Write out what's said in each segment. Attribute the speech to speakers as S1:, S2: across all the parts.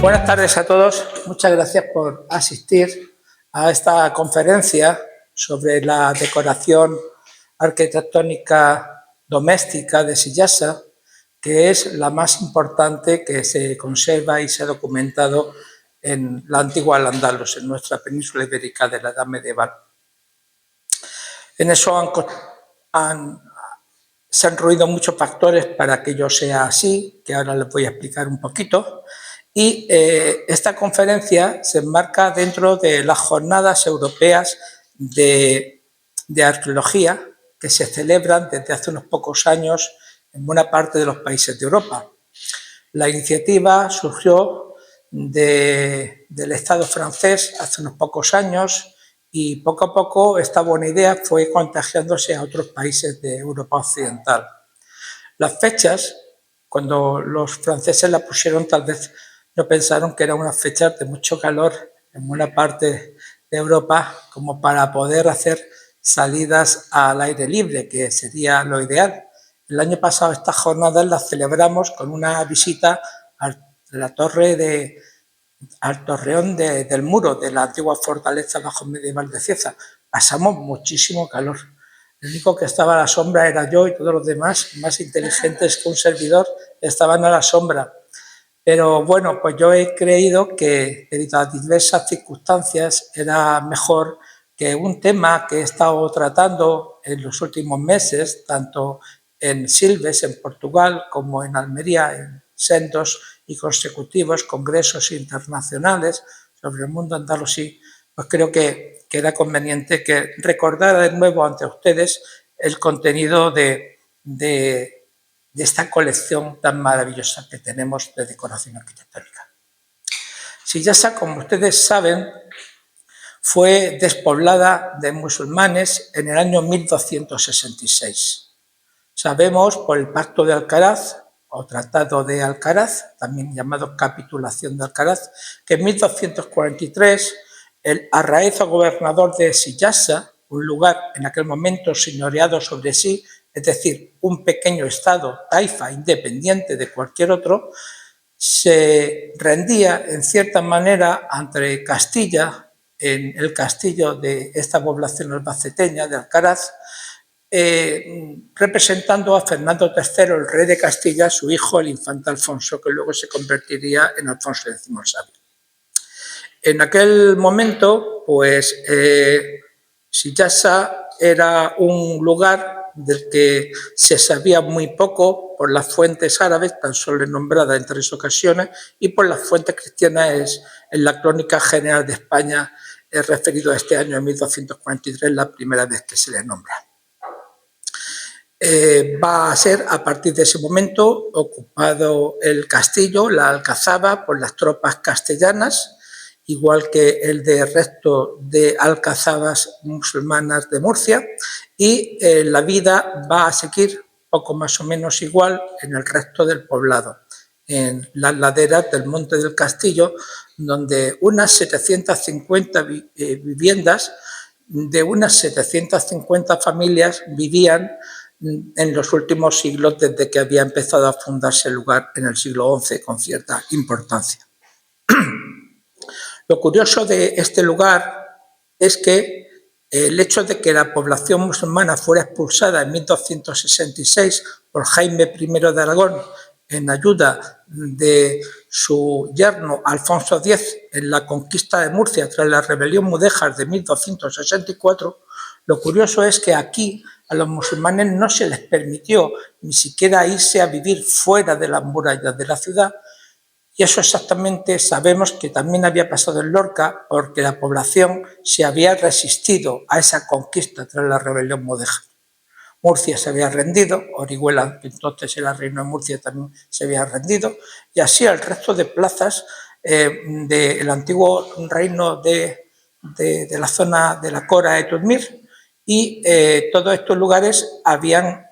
S1: Buenas tardes a todos. Muchas gracias por asistir a esta conferencia sobre la decoración arquitectónica doméstica de Sillasa, que es la más importante que se conserva y se ha documentado en la antigua Al-Ándalus, en nuestra península ibérica de la Edad Medieval. En eso se han ruido muchos factores para que ello sea así, que ahora les voy a explicar un poquito. Y esta conferencia se enmarca dentro de las jornadas europeas de arqueología que se celebran desde hace unos pocos años en buena parte de los países de Europa. La iniciativa surgió del Estado francés hace unos pocos años y poco a poco esta buena idea fue contagiándose a otros países de Europa Occidental. Las fechas, cuando los franceses la pusieron, tal vez no pensaron que eran unas fechas de mucho calor en buena parte de Europa como para poder hacer salidas al aire libre, que sería lo ideal. El año pasado estas jornadas las celebramos con una visita a la torre al torreón del muro de la antigua fortaleza bajo medieval de Cieza. Pasamos muchísimo calor. El único que estaba a la sombra era yo y todos los demás, más inteligentes que un servidor, estaban a la sombra. Pero bueno, pues yo he creído que debido a diversas circunstancias era mejor que un tema que he estado tratando en los últimos meses, tanto en Silves, en Portugal, como en Almería, en sendos y consecutivos congresos internacionales sobre el mundo andalusí, pues creo que era conveniente que recordara de nuevo ante ustedes el contenido de esta colección tan maravillosa que tenemos de decoración arquitectónica. Sillasa, como ustedes saben, fue despoblada de musulmanes en el año 1266. Sabemos por el Pacto de Alcaraz, o Tratado de Alcaraz, también llamado Capitulación de Alcaraz, que en 1243 el arraez o gobernador de Sillasa, un lugar en aquel momento señoreado sobre sí, es decir, un pequeño estado, taifa, independiente de cualquier otro, se rendía en cierta manera ante Castilla, en el castillo de esta población albaceteña de Alcaraz, representando a Fernando III, el rey de Castilla, su hijo, el infante Alfonso, que luego se convertiría en Alfonso X el Sabio. En aquel momento, pues, Sillasa era un lugar del que se sabía muy poco por las fuentes árabes, tan solo nombrada en 3 ocasiones, y por las fuentes cristianas en la Crónica General de España, referido a este año, en 1243, la primera vez que se le nombra. Va a ser a partir de ese momento ocupado el castillo, la alcazaba, por las tropas castellanas, igual que el de resto de alcazabas musulmanas de Murcia, y la vida va a seguir poco más o menos igual en el resto del poblado, en las laderas del Monte del Castillo, donde unas 750 viviendas de unas 750 familias vivían en los últimos siglos desde que había empezado a fundarse el lugar en el siglo XI con cierta importancia. Lo curioso de este lugar es que el hecho de que la población musulmana fuera expulsada en 1266 por Jaime I de Aragón en ayuda de su yerno Alfonso X en la conquista de Murcia tras la rebelión mudéjar de 1264, lo curioso es que aquí a los musulmanes no se les permitió ni siquiera irse a vivir fuera de las murallas de la ciudad, y eso exactamente sabemos que también había pasado en Lorca porque la población se había resistido a esa conquista tras la rebelión mudéjar. Murcia se había rendido, Orihuela, que entonces era reino de Murcia, también se había rendido, y así el resto de plazas del antiguo reino de la zona de la Cora de Tudmir, y todos estos lugares habían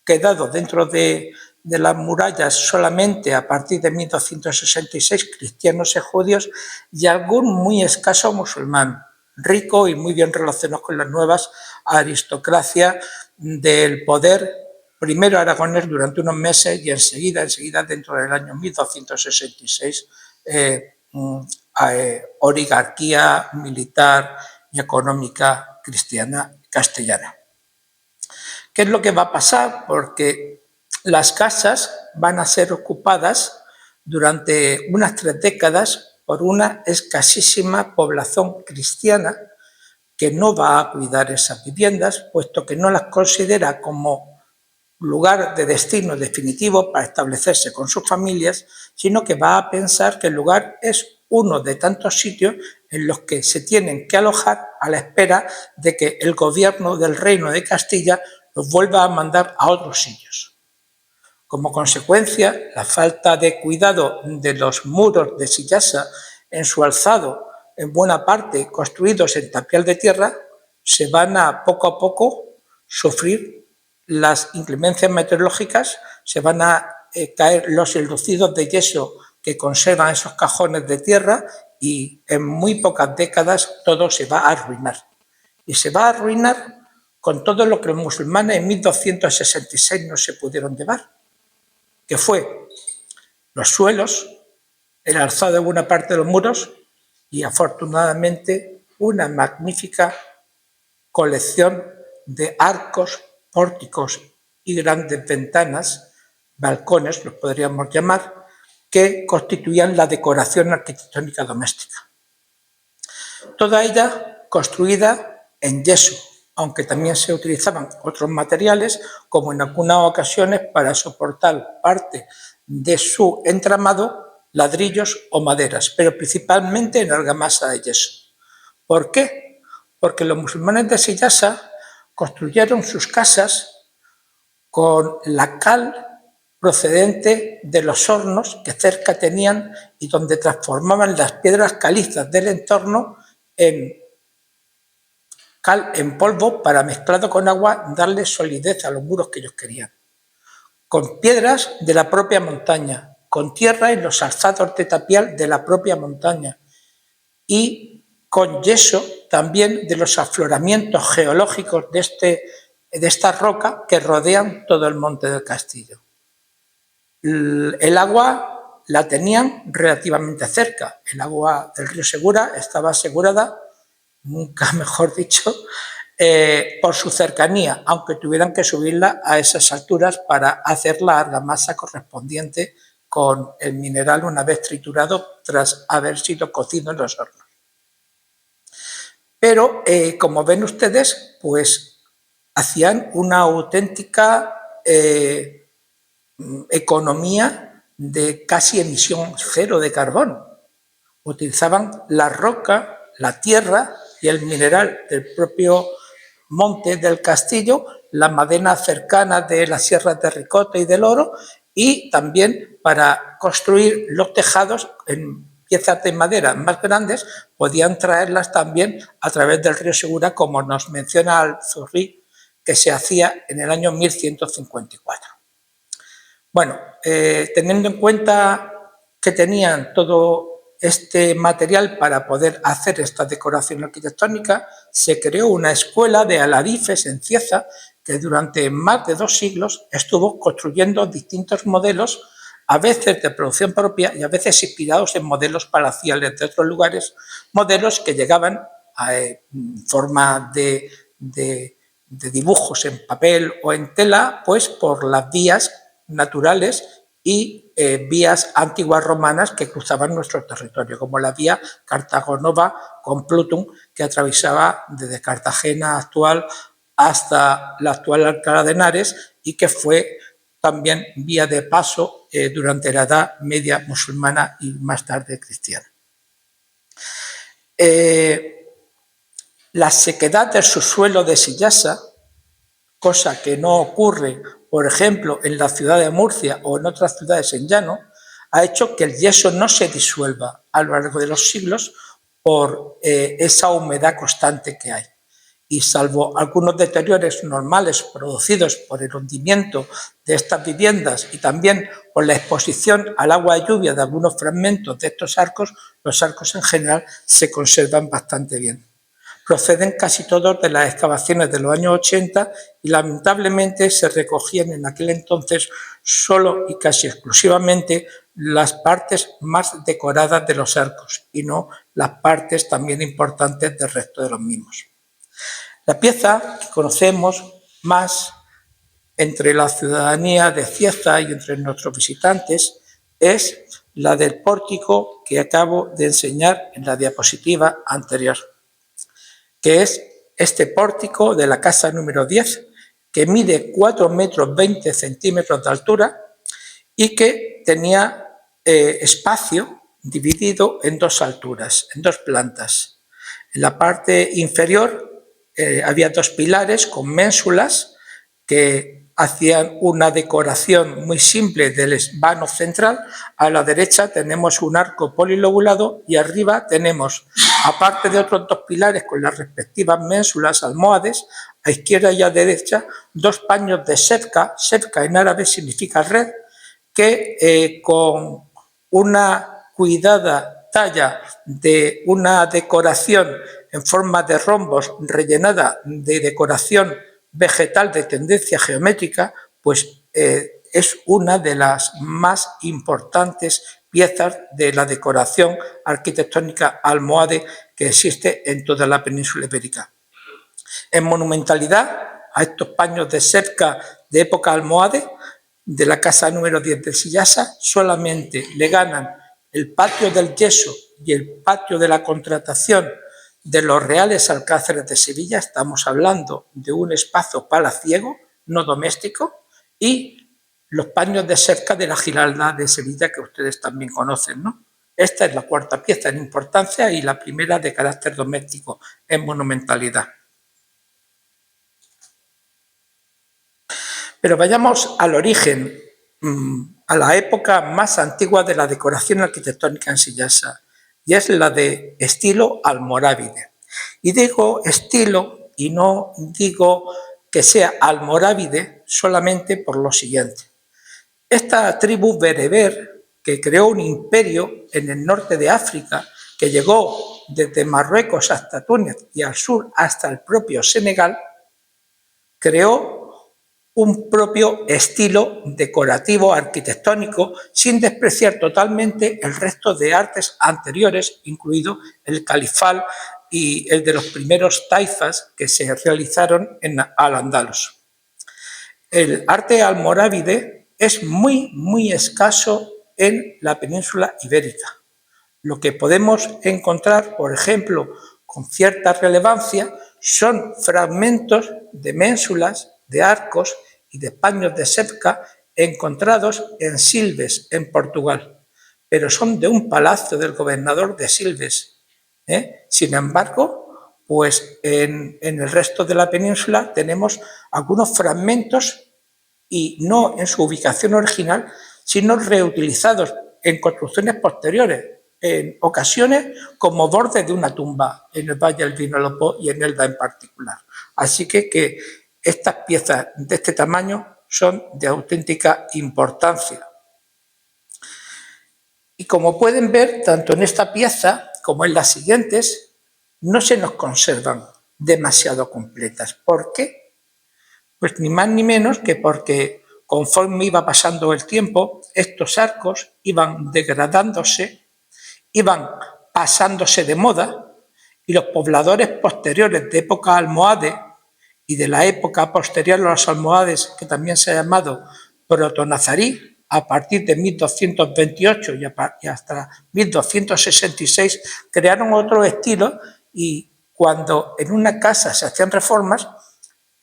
S1: quedado dentro de las murallas solamente a partir de 1266 cristianos y judíos y algún muy escaso musulmán, rico y muy bien relacionado con las nuevas aristocracia del poder, primero aragonés durante unos meses y enseguida dentro del año 1266, oligarquía militar y económica cristiana castellana. ¿Qué es lo que va a pasar? Porque las casas van a ser ocupadas durante unas 3 décadas por una escasísima población cristiana que no va a cuidar esas viviendas, puesto que no las considera como lugar de destino definitivo para establecerse con sus familias, sino que va a pensar que el lugar es uno de tantos sitios en los que se tienen que alojar a la espera de que el gobierno del Reino de Castilla los vuelva a mandar a otros sitios. Como consecuencia, la falta de cuidado de los muros de Sillasa en su alzado, en buena parte construidos en tapial de tierra, se van a poco sufrir las inclemencias meteorológicas, se van a caer los enlucidos de yeso que conservan esos cajones de tierra y en muy pocas décadas todo se va a arruinar. Y se va a arruinar con todo lo que los musulmanes en 1266 no se pudieron llevar, que fue los suelos, el alzado de buena parte de los muros y afortunadamente una magnífica colección de arcos, pórticos y grandes ventanas, balcones los podríamos llamar, que constituían la decoración arquitectónica doméstica. Toda ella construida en yeso, aunque también se utilizaban otros materiales, como en algunas ocasiones para soportar parte de su entramado, ladrillos o maderas, pero principalmente en argamasa de yeso. ¿Por qué? Porque los musulmanes de Sillasa construyeron sus casas con la cal procedente de los hornos que cerca tenían y donde transformaban las piedras calizas del entorno en cal en polvo para, mezclado con agua, darle solidez a los muros que ellos querían. Con piedras de la propia montaña, con tierra en los alzados de tapial de la propia montaña y con yeso también de los afloramientos geológicos de esta roca que rodean todo el monte del castillo. El agua la tenían relativamente cerca, el agua del río Segura estaba asegurada, nunca mejor dicho, por su cercanía, aunque tuvieran que subirla a esas alturas para hacer la argamasa correspondiente con el mineral una vez triturado tras haber sido cocido en los hornos. Pero, como ven ustedes, pues hacían una auténtica economía de casi emisión cero de carbono. Utilizaban la roca, la tierra y el mineral del propio monte del castillo, la madera cercana de las sierras de Ricota y del Oro, y también para construir los tejados en piezas de madera más grandes, podían traerlas también a través del río Segura, como nos menciona Al-Zurri, que se hacía en el año 1154. Bueno, teniendo en cuenta que tenían todo este material para poder hacer esta decoración arquitectónica, se creó una escuela de alarifes en Cieza que durante más de 2 siglos estuvo construyendo distintos modelos, a veces de producción propia y a veces inspirados en modelos palaciales de otros lugares, modelos que llegaban en forma de dibujos en papel o en tela, pues por las vías naturales y vías antiguas romanas que cruzaban nuestro territorio, como la vía Cartagonova con Plutum, que atravesaba desde Cartagena actual hasta la actual Alcalá de Henares y que fue también vía de paso durante la Edad Media musulmana y más tarde cristiana. La sequedad del subsuelo de Sillasa, cosa que no ocurre, por ejemplo, en la ciudad de Murcia o en otras ciudades en llano, ha hecho que el yeso no se disuelva a lo largo de los siglos por esa humedad constante que hay. Y salvo algunos deterioros normales producidos por el hundimiento de estas viviendas y también por la exposición al agua de lluvia de algunos fragmentos de estos arcos, los arcos en general se conservan bastante bien. Proceden casi todos de las excavaciones de los años 80 y lamentablemente se recogían en aquel entonces solo y casi exclusivamente las partes más decoradas de los arcos y no las partes también importantes del resto de los mismos. La pieza que conocemos más entre la ciudadanía de Cieza y entre nuestros visitantes es la del pórtico que acabo de enseñar en la diapositiva anterior, que es este pórtico de la casa número 10, que mide 4,20 metros de altura y que tenía espacio dividido en dos alturas, en dos plantas. En la parte inferior había dos pilares con ménsulas que hacían una decoración muy simple del vano central. A la derecha tenemos un arco polilobulado y arriba tenemos, aparte de otros dos pilares con las respectivas ménsulas almohades, a izquierda y a derecha, dos paños de shebka. Shebka en árabe significa red, que con una cuidada talla de una decoración en forma de rombos rellenada de decoración vegetal de tendencia geométrica, pues es una de las más importantes piezas de la decoración arquitectónica almohade que existe en toda la península ibérica. En monumentalidad, a estos paños de shebka de época almohade de la casa número 10 de Sillasa solamente le ganan el patio del yeso y el patio de la contratación de los Reales Alcázares de Sevilla. Estamos hablando de un espacio palaciego, no doméstico, y los paños de shebka de la Giralda de Sevilla, que ustedes también conocen, ¿no? Esta es la cuarta pieza en importancia y la primera de carácter doméstico en monumentalidad. Pero vayamos al origen, a la época más antigua de la decoración arquitectónica en Sillasa, y es la de estilo almorávide. Y digo estilo y no digo que sea almorávide solamente por lo siguiente. Esta tribu bereber, que creó un imperio en el norte de África, que llegó desde Marruecos hasta Túnez y al sur hasta el propio Senegal, creó un propio estilo decorativo arquitectónico sin despreciar totalmente el resto de artes anteriores, incluido el califal y el de los primeros taifas que se realizaron en Al-Ándalus. El arte almorávide es muy escaso en la península ibérica. Lo que podemos encontrar, por ejemplo, con cierta relevancia, son fragmentos de ménsulas, de arcos y de paños de shebka encontrados en Silves, en Portugal, pero son de un palacio del gobernador de Silves. Sin embargo, pues en el resto de la península tenemos algunos fragmentos y no en su ubicación original, sino reutilizados en construcciones posteriores, en ocasiones como borde de una tumba en el Valle del Vinalopó y en Elda en particular. Así que estas piezas de este tamaño son de auténtica importancia. Y como pueden ver, tanto en esta pieza como en las siguientes, no se nos conservan demasiado completas. ¿Por qué? Pues ni más ni menos que porque conforme iba pasando el tiempo, estos arcos iban degradándose, iban pasándose de moda y los pobladores posteriores de época almohade y de la época posterior a los almohades, que también se ha llamado protonazarí, a partir de 1228 y hasta 1266, crearon otro estilo y cuando en una casa se hacían reformas,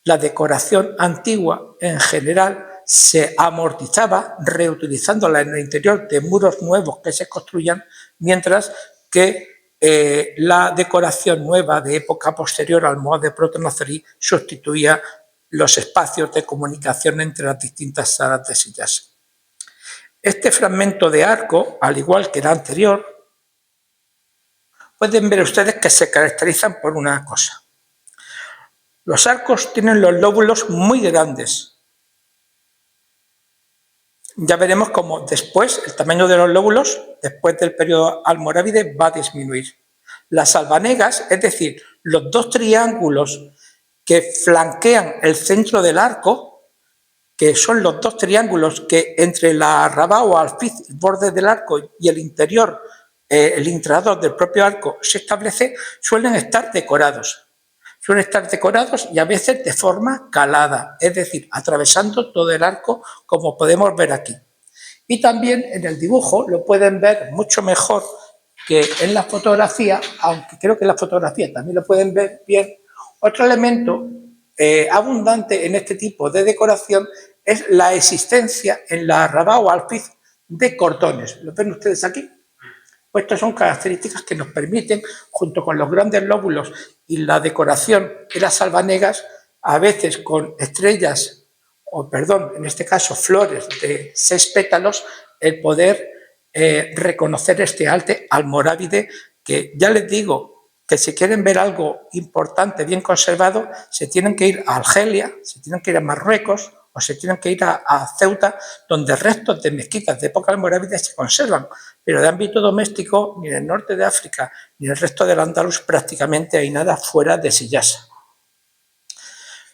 S1: la decoración antigua en general se amortizaba reutilizándola en el interior de muros nuevos que se construían, mientras que la decoración nueva de época posterior al almohade protonazarí sustituía los espacios de comunicación entre las distintas salas de Sillasa. Este fragmento de arco, al igual que el anterior, pueden ver ustedes que se caracterizan por una cosa. Los arcos tienen los lóbulos muy grandes. Ya veremos cómo después el tamaño de los lóbulos, después del periodo almorávide, va a disminuir. Las albanegas, es decir, los dos triángulos que flanquean el centro del arco, que son los dos triángulos que entre la arrabá o alfiz, el borde del arco y el interior, el intrador del propio arco se establece, suelen estar decorados. Suelen estar decorados y a veces de forma calada, es decir, atravesando todo el arco como podemos ver aquí. Y también en el dibujo lo pueden ver mucho mejor que en la fotografía, aunque creo que en la fotografía también lo pueden ver bien. Otro elemento abundante en este tipo de decoración es la existencia en la arrabá o alfiz de cordones. ¿Lo ven ustedes aquí? Pues estas son características que nos permiten, junto con los grandes lóbulos y la decoración de las albanegas, a veces con estrellas, o perdón, en este caso flores de 6 pétalos, el poder reconocer este arte almorávide, que ya les digo que si quieren ver algo importante, bien conservado, se tienen que ir a Argelia, se tienen que ir a Marruecos o se tienen que ir a Ceuta, donde restos de mezquitas de época almorávide se conservan, pero de ámbito doméstico, ni en el norte de África, ni en el resto del Andalus prácticamente hay nada fuera de Sillasa.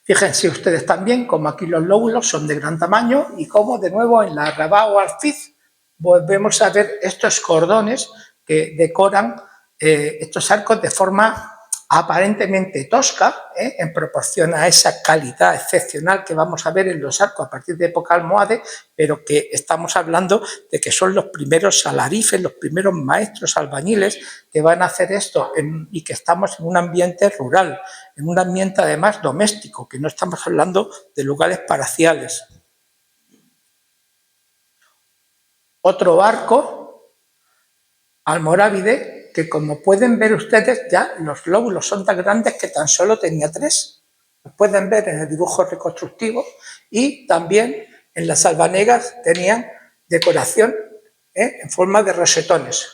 S1: Fíjense ustedes también como aquí los lóbulos son de gran tamaño y como de nuevo en la arrabá o alfiz volvemos a ver estos cordones que decoran estos arcos de forma aparentemente tosca, en proporción a esa calidad excepcional que vamos a ver en los arcos a partir de época almohade, pero que estamos hablando de que son los primeros alarifes, los primeros maestros albañiles que van a hacer esto y que estamos en un ambiente rural, en un ambiente además doméstico, que no estamos hablando de lugares paraciales. Otro arco almorávide que, como pueden ver ustedes, ya los lóbulos son tan grandes que tan solo tenía 3. Los pueden ver en el dibujo reconstructivo y también en las albanegas tenían decoración en forma de rosetones.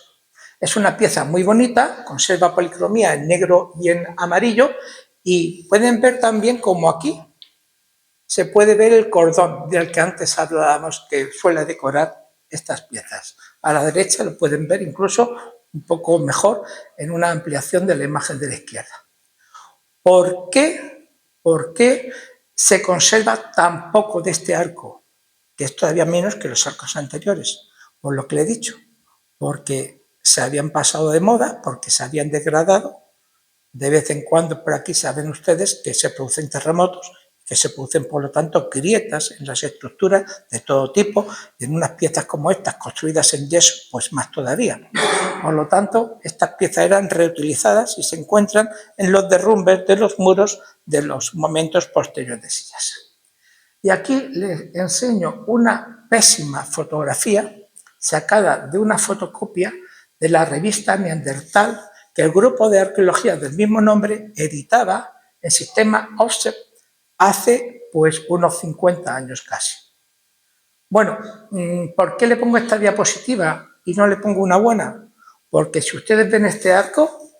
S1: Es una pieza muy bonita, conserva policromía en negro y en amarillo y pueden ver también como aquí se puede ver el cordón del que antes hablábamos que suele decorar estas piezas. A la derecha lo pueden ver incluso un poco mejor en una ampliación de la imagen de la izquierda. ¿Por qué se conserva tan poco de este arco? Que es todavía menos que los arcos anteriores, por lo que le he dicho. Porque se habían pasado de moda, porque se habían degradado. De vez en cuando por aquí saben ustedes que se producen terremotos, que se producen, por lo tanto, grietas en las estructuras de todo tipo, y en unas piezas como estas, construidas en yeso, pues más todavía. Por lo tanto, estas piezas eran reutilizadas y se encuentran en los derrumbes de los muros de los momentos posteriores de Sillasa. Y aquí les enseño una pésima fotografía sacada de una fotocopia de la revista Neandertal que el grupo de arqueología del mismo nombre editaba en sistema offset hace pues unos 50 años casi. Bueno, ¿por qué le pongo esta diapositiva y no le pongo una buena? Porque si ustedes ven este arco,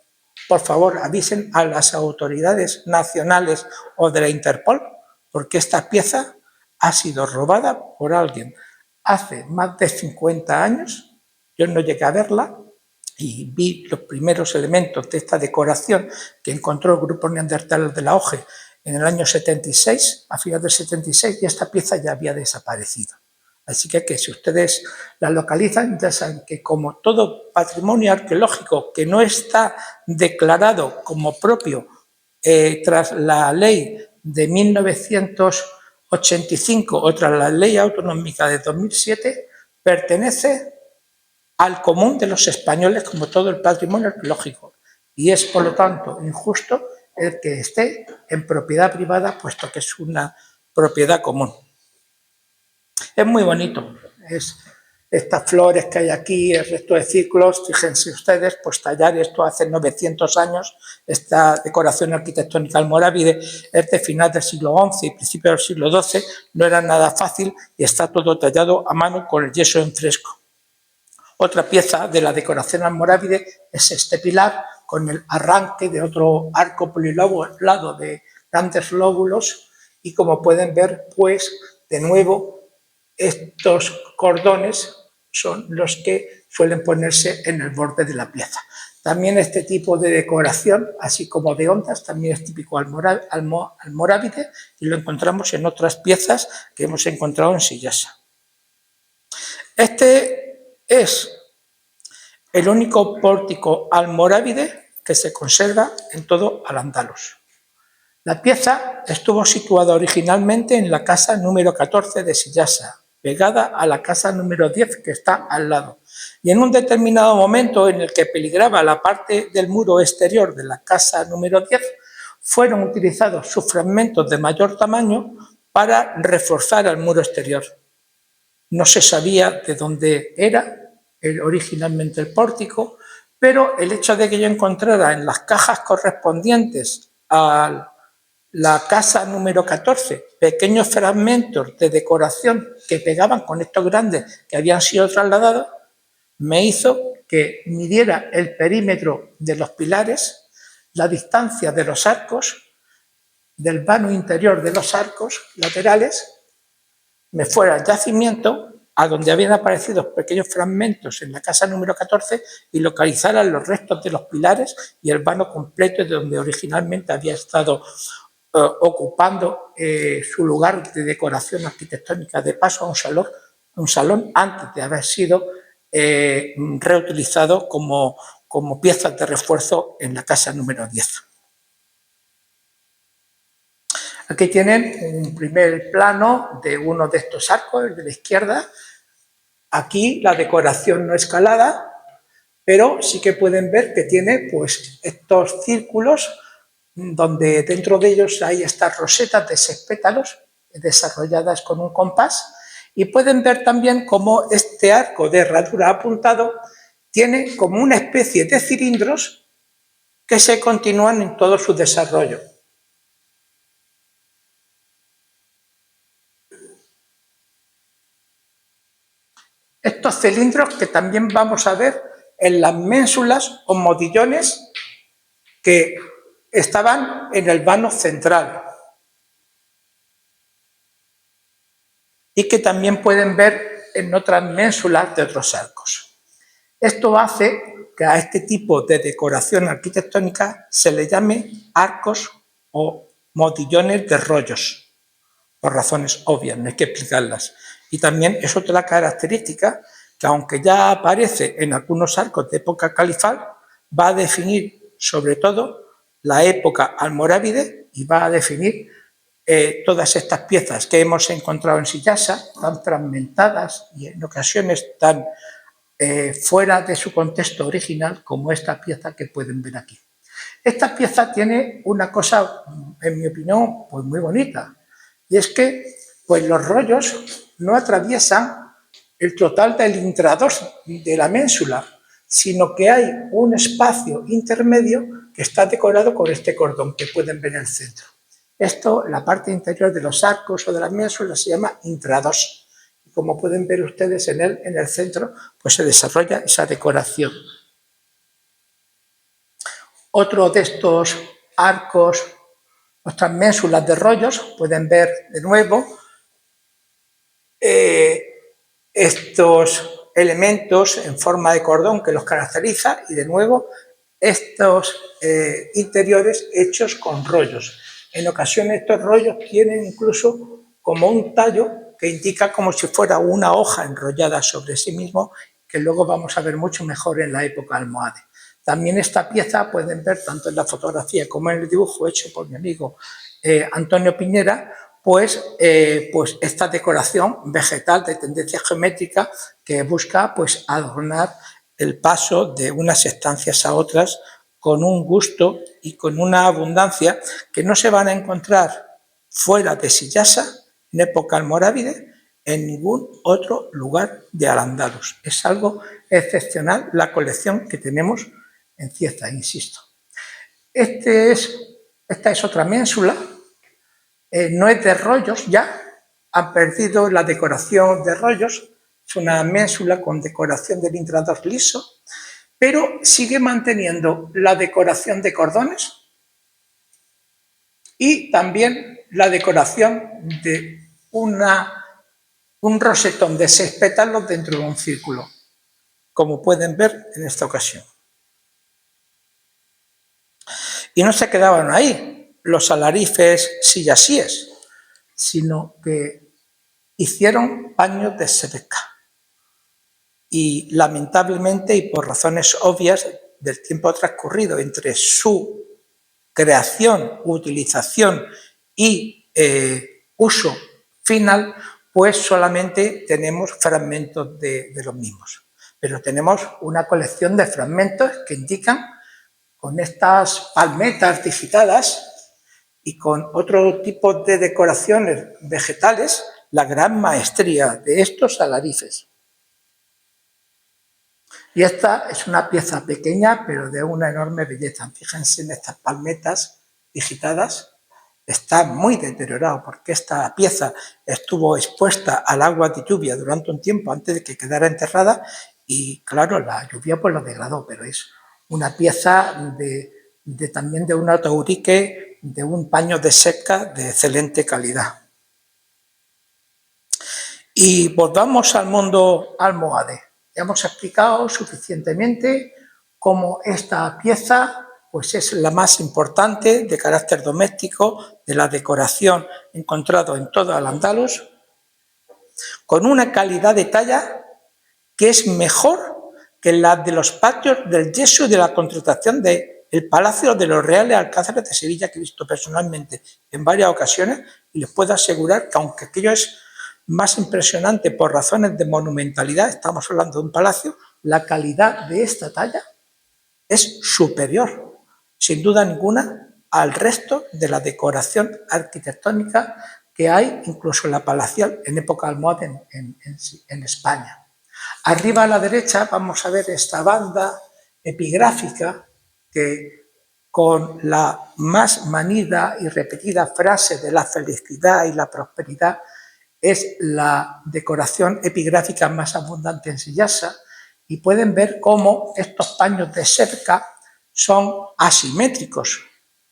S1: por favor avisen a las autoridades nacionales o de la Interpol, porque esta pieza ha sido robada por alguien hace más de 50 años. Yo no llegué a verla y vi los primeros elementos de esta decoración que encontró el grupo neandertal de la OGE en el año 76, a finales del 76, y esta pieza ya había desaparecido. Así que si ustedes la localizan, ya saben que como todo patrimonio arqueológico que no está declarado como propio tras la ley de 1985 o tras la ley autonómica de 2007, pertenece al común de los españoles como todo el patrimonio arqueológico y es, por lo tanto, injusto el que esté en propiedad privada, puesto que es una propiedad común. Es muy bonito, estas flores que hay aquí, el resto de círculos, fíjense ustedes, pues tallar esto hace 900 años, esta decoración arquitectónica almorávide es de final del siglo XI y principio del siglo XII, no era nada fácil y está todo tallado a mano con el yeso en fresco. Otra pieza de la decoración almorávide es este pilar con el arranque de otro arco polilobulado de grandes lóbulos y, como pueden ver, pues de nuevo estos cordones son los que suelen ponerse en el borde de la pieza. También este tipo de decoración, así como de ondas, también es típico almorávide y lo encontramos en otras piezas que hemos encontrado en Sillasa. Este es el único pórtico almorávide que se conserva en todo Al-Ándalus. La pieza estuvo situada originalmente en la casa número 14 de Sillasa, pegada a la casa número 10 que está al lado. Y en un determinado momento en el que peligraba la parte del muro exterior de la casa número 10, fueron utilizados sus fragmentos de mayor tamaño para reforzar el muro exterior. No se sabía de dónde era originalmente el pórtico, pero el hecho de que yo encontrara en las cajas correspondientes a la casa número 14 pequeños fragmentos de decoración que pegaban con estos grandes que habían sido trasladados, me hizo que midiera el perímetro de los pilares, la distancia de los arcos, del vano interior de los arcos laterales, me fuera al yacimiento a donde habían aparecido pequeños fragmentos en la casa número 14 y localizara los restos de los pilares y el vano completo de donde originalmente había estado ocupando su lugar de decoración arquitectónica, de paso a un salón antes de haber sido reutilizado como piezas de refuerzo en la casa número 10. Aquí tienen un primer plano de uno de estos arcos, el de la izquierda. Aquí la decoración no escalada, pero sí que pueden ver que tiene pues estos círculos donde dentro de ellos hay estas rosetas de 6 pétalos desarrolladas con un compás, y pueden ver también cómo este arco de herradura apuntado tiene como una especie de cilindros que se continúan en todo su desarrollo. Estos cilindros que también vamos a ver en las ménsulas o modillones que estaban en el vano central y que también pueden ver en otras ménsulas de otros arcos. Esto hace que a este tipo de decoración arquitectónica se le llame arcos o modillones de rollos, por razones obvias, no hay que explicarlas. Y también es otra característica que, aunque ya aparece en algunos arcos de época califal, va a definir sobre todo la época almorávide y va a definir todas estas piezas que hemos encontrado en Sillasa, tan fragmentadas y en ocasiones tan fuera de su contexto original como esta pieza que pueden ver aquí. Esta pieza tiene una cosa, en mi opinión, pues muy bonita, y es que pues los rollos no atraviesan el total del intradós de la ménsula, sino que hay un espacio intermedio que está decorado con este cordón que pueden ver en el centro. Esto, la parte interior de los arcos o de las ménsulas, se llama intradós. Como pueden ver ustedes en el centro, pues se desarrolla esa decoración. Otro de estos arcos, nuestras ménsulas de rollos, pueden ver de nuevo estos elementos en forma de cordón que los caracteriza y de nuevo estos interiores hechos con rollos. En ocasiones estos rollos tienen incluso como un tallo que indica como si fuera una hoja enrollada sobre sí mismo, que luego vamos a ver mucho mejor en la época almohade. También esta pieza pueden ver tanto en la fotografía como en el dibujo hecho por mi amigo Antonio Piñera, pues esta decoración vegetal de tendencia geométrica que busca pues adornar el paso de unas estancias a otras con un gusto y con una abundancia que no se van a encontrar fuera de Sillasa en época almorávide en ningún otro lugar de Al-Ándalus. Es algo excepcional la colección que tenemos en Cieza, insisto. Esta es otra ménsula. No es de rollos ya, han perdido la decoración de rollos, es una ménsula con decoración del intradós liso, pero sigue manteniendo la decoración de cordones y también la decoración de un rosetón de 6 pétalos dentro de un círculo, como pueden ver en esta ocasión. Y no se quedaban ahí los alarifes sillasíes, sino que hicieron paños de cerca. Y lamentablemente, y por razones obvias del tiempo transcurrido entre su creación, utilización y uso final, pues solamente tenemos fragmentos de los mismos. Pero tenemos una colección de fragmentos que indican, con estas palmetas digitadas y con otro tipo de decoraciones vegetales, la gran maestría de estos alarifes. Y esta es una pieza pequeña, pero de una enorme belleza. Fíjense en estas palmetas digitadas. Está muy deteriorado porque esta pieza estuvo expuesta al agua de lluvia durante un tiempo antes de que quedara enterrada y, claro, la lluvia pues lo degradó, pero es una pieza también de un ataurique, de un paño de seca de excelente calidad. Y volvamos al mundo almohade. Ya hemos explicado suficientemente cómo esta pieza pues es la más importante de carácter doméstico de la decoración encontrado en todo Al-Ándalus, con una calidad de talla que es mejor que la de los patios del yeso y de la contratación del Palacio de los Reales Alcázares de Sevilla, que he visto personalmente en varias ocasiones, y les puedo asegurar que aunque aquello es más impresionante por razones de monumentalidad, estamos hablando de un palacio, la calidad de esta talla es superior, sin duda ninguna, al resto de la decoración arquitectónica que hay, incluso la palacial, en época almohade en España. Arriba a la derecha vamos a ver esta banda epigráfica que, con la más manida y repetida frase de la felicidad y la prosperidad, es la decoración epigráfica más abundante en Sillasa, y pueden ver cómo estos paños de cerca son asimétricos,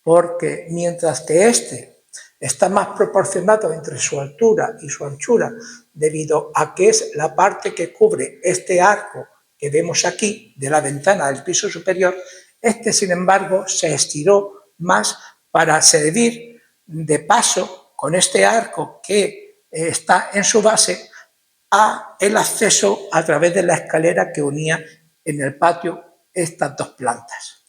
S1: porque mientras que este está más proporcionado entre su altura y su anchura, debido a que es la parte que cubre este arco que vemos aquí de la ventana del piso superior, este, sin embargo, se estiró más para servir de paso con este arco que está en su base a el acceso a través de la escalera que unía en el patio estas dos plantas.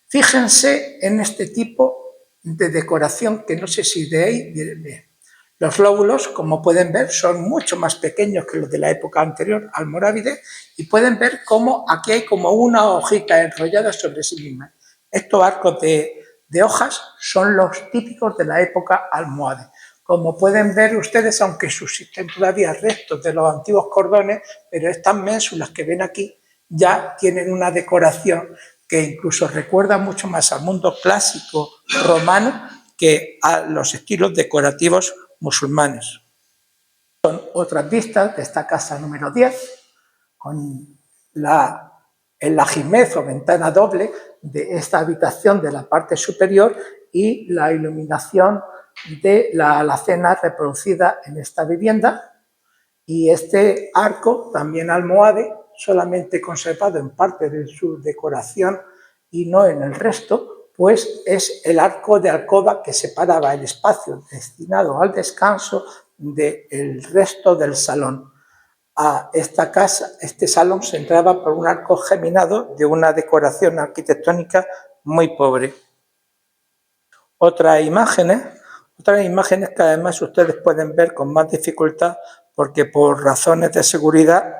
S1: Fíjense en este tipo de decoración que no sé si de ahí viene. Los lóbulos, como pueden ver, son mucho más pequeños que los de la época anterior, almorávide, y pueden ver cómo aquí hay como una hojita enrollada sobre sí misma. Estos arcos de hojas son los típicos de la época almohade. Como pueden ver ustedes, aunque subsisten todavía restos de los antiguos cordones, pero estas ménsulas que ven aquí ya tienen una decoración que incluso recuerda mucho más al mundo clásico romano que a los estilos decorativos musulmanes. Son otras vistas de esta casa número 10, con el ajimez o ventana doble de esta habitación de la parte superior y la iluminación de la alacena reproducida en esta vivienda, y este arco, también almohade, solamente conservado en parte de su decoración y no en el resto, pues es el arco de alcoba que separaba el espacio destinado al descanso del resto del salón. A esta casa, este salón se entraba por un arco geminado de una decoración arquitectónica muy pobre. Otras imágenes que además ustedes pueden ver con más dificultad porque por razones de seguridad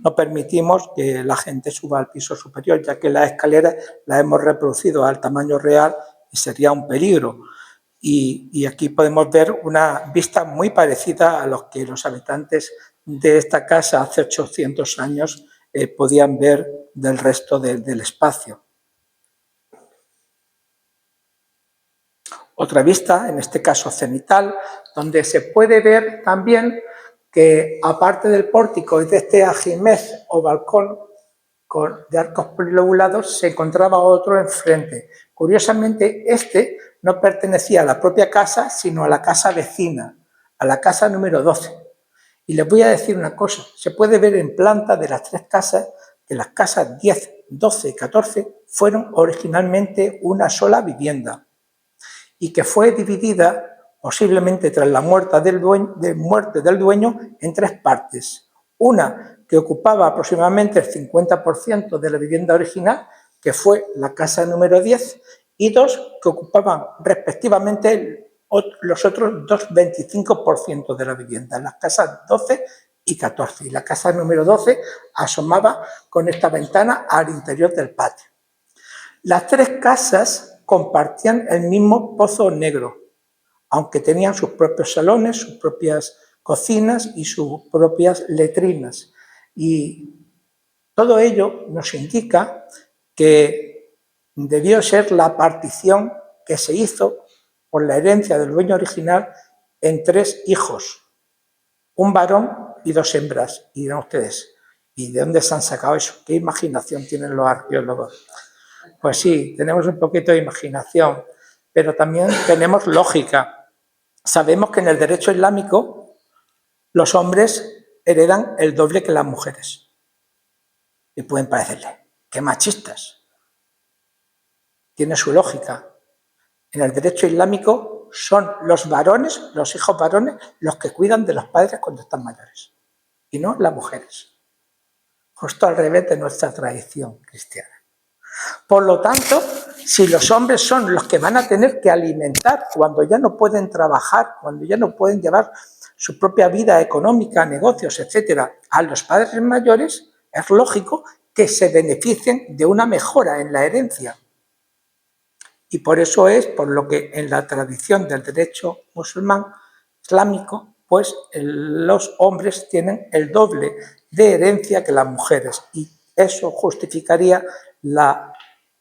S1: no permitimos que la gente suba al piso superior, ya que las escaleras las hemos reproducido al tamaño real y sería un peligro. Y aquí podemos ver una vista muy parecida a los que los habitantes de esta casa hace 800 años podían ver del resto del espacio. Otra vista, en este caso cenital, donde se puede ver también que aparte del pórtico y de este ajimez o balcón de arcos polilobulados se encontraba otro enfrente. Curiosamente, este no pertenecía a la propia casa, sino a la casa vecina, a la casa número 12. Y les voy a decir una cosa, se puede ver en planta de las tres casas que las casas 10 12 y 14 fueron originalmente una sola vivienda y que fue dividida posiblemente tras la muerte del dueño en tres partes. Una que ocupaba aproximadamente el 50% de la vivienda original, que fue la casa número 10, y dos que ocupaban respectivamente los otros 25% de la vivienda, las casas 12 y 14. Y la casa número 12 asomaba con esta ventana al interior del patio. Las tres casas compartían el mismo pozo negro, aunque tenían sus propios salones, sus propias cocinas y sus propias letrinas. Y todo ello nos indica que debió ser la partición que se hizo por la herencia del dueño original en tres hijos, un varón y dos hembras. Y dirán ustedes, ¿y de dónde se han sacado eso? ¿Qué imaginación tienen los arqueólogos? Pues sí, tenemos un poquito de imaginación, pero también tenemos lógica. Sabemos que en el derecho islámico los hombres heredan el doble que las mujeres. Y pueden parecerle, qué machistas. Tiene su lógica. En el derecho islámico son los varones, los hijos varones, los que cuidan de los padres cuando están mayores, y no las mujeres. Justo al revés de nuestra tradición cristiana. Por lo tanto, si los hombres son los que van a tener que alimentar cuando ya no pueden trabajar, cuando ya no pueden llevar su propia vida económica, negocios, etcétera, a los padres mayores, es lógico que se beneficien de una mejora en la herencia. Y por eso es por lo que en la tradición del derecho musulmán islámico, pues los hombres tienen el doble de herencia que las mujeres. Y eso justificaría la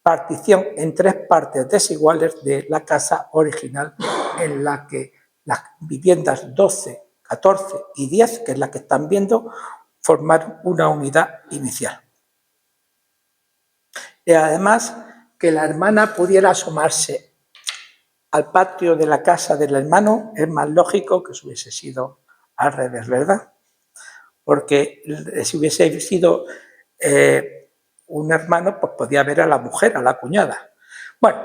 S1: partición en tres partes desiguales de la casa original, en la que las viviendas 12, 14 y 10, que es la que están viendo, formaron una unidad inicial. Y además, que la hermana pudiera asomarse al patio de la casa del hermano es más lógico que si hubiese sido al revés, ¿verdad? Porque si hubiese sido un hermano, pues podía ver a la mujer, a la cuñada. Bueno,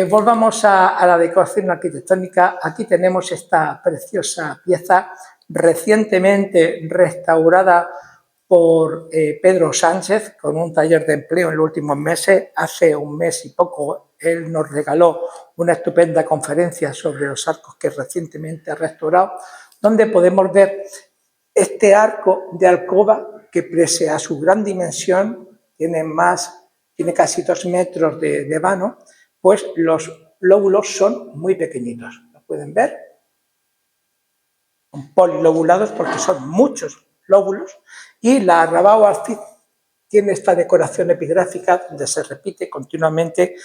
S1: volvamos a la decoración arquitectónica. Aquí tenemos esta preciosa pieza recientemente restaurada por Pedro Sánchez, con un taller de empleo en los últimos meses. Hace un mes y poco él nos regaló una estupenda conferencia sobre los arcos que recientemente ha restaurado, donde podemos ver este arco de alcoba que, pese a su gran dimensión, tiene casi 2 metros de vano, pues los lóbulos son muy pequeñitos. ¿Lo pueden ver? Son polilobulados porque son muchos lóbulos, y la Rabat Alcid tiene esta decoración epigráfica donde se repite continuamente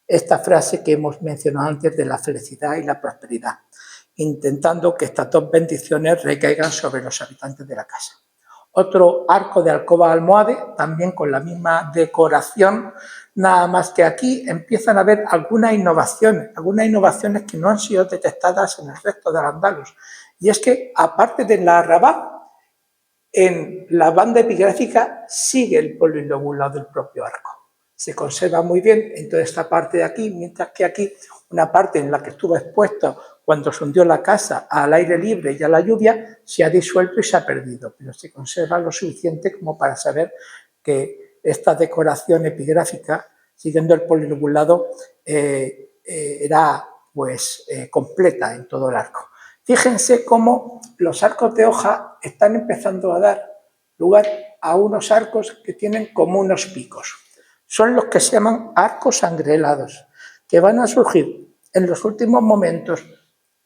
S1: esta frase que hemos mencionado antes de la felicidad y la prosperidad, intentando que estas dos bendiciones recaigan sobre los habitantes de la casa. Otro arco de alcoba almohade, también con la misma decoración, nada más que aquí empiezan a haber algunas innovaciones que no han sido detectadas en el resto del Al-Ándalus. Y es que, aparte de la Rabat, en la banda epigráfica sigue el polilobulado del propio arco. Se conserva muy bien en toda esta parte de aquí, mientras que aquí, una parte en la que estuvo expuesta cuando se hundió la casa al aire libre y a la lluvia, se ha disuelto y se ha perdido, pero se conserva lo suficiente como para saber que esta decoración epigráfica, siguiendo el polilobulado, era pues completa en todo el arco. Fíjense cómo los arcos de hoja están empezando a dar lugar a unos arcos que tienen como unos picos. Son los que se llaman arcos sangrelados, que van a surgir en los últimos momentos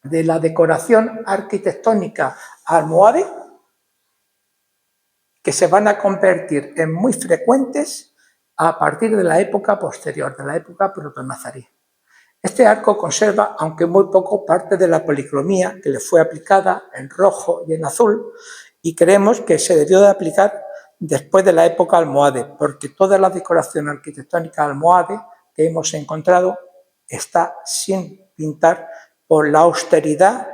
S1: de la decoración arquitectónica almohade, que se van a convertir en muy frecuentes a partir de la época posterior, de la época protonazarí. Este arco conserva, aunque muy poco, parte de la policromía que le fue aplicada en rojo y en azul, y creemos que se debió de aplicar después de la época almohade, porque toda la decoración arquitectónica almohade que hemos encontrado está sin pintar por la austeridad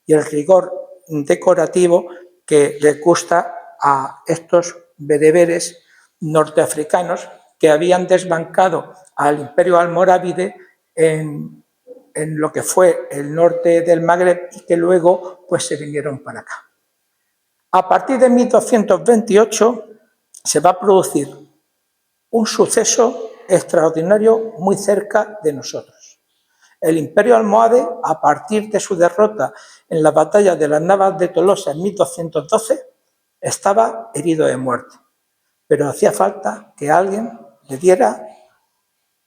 S1: y el rigor decorativo que les gusta a estos bereberes norteafricanos, que habían desbancado al Imperio almorávide en lo que fue el norte del Magreb y que luego pues, se vinieron para acá. A partir de 1228 se va a producir un suceso extraordinario muy cerca de nosotros. El Imperio almohade, a partir de su derrota en la batalla de las Navas de Tolosa en 1212, estaba herido de muerte, pero hacía falta que alguien le diera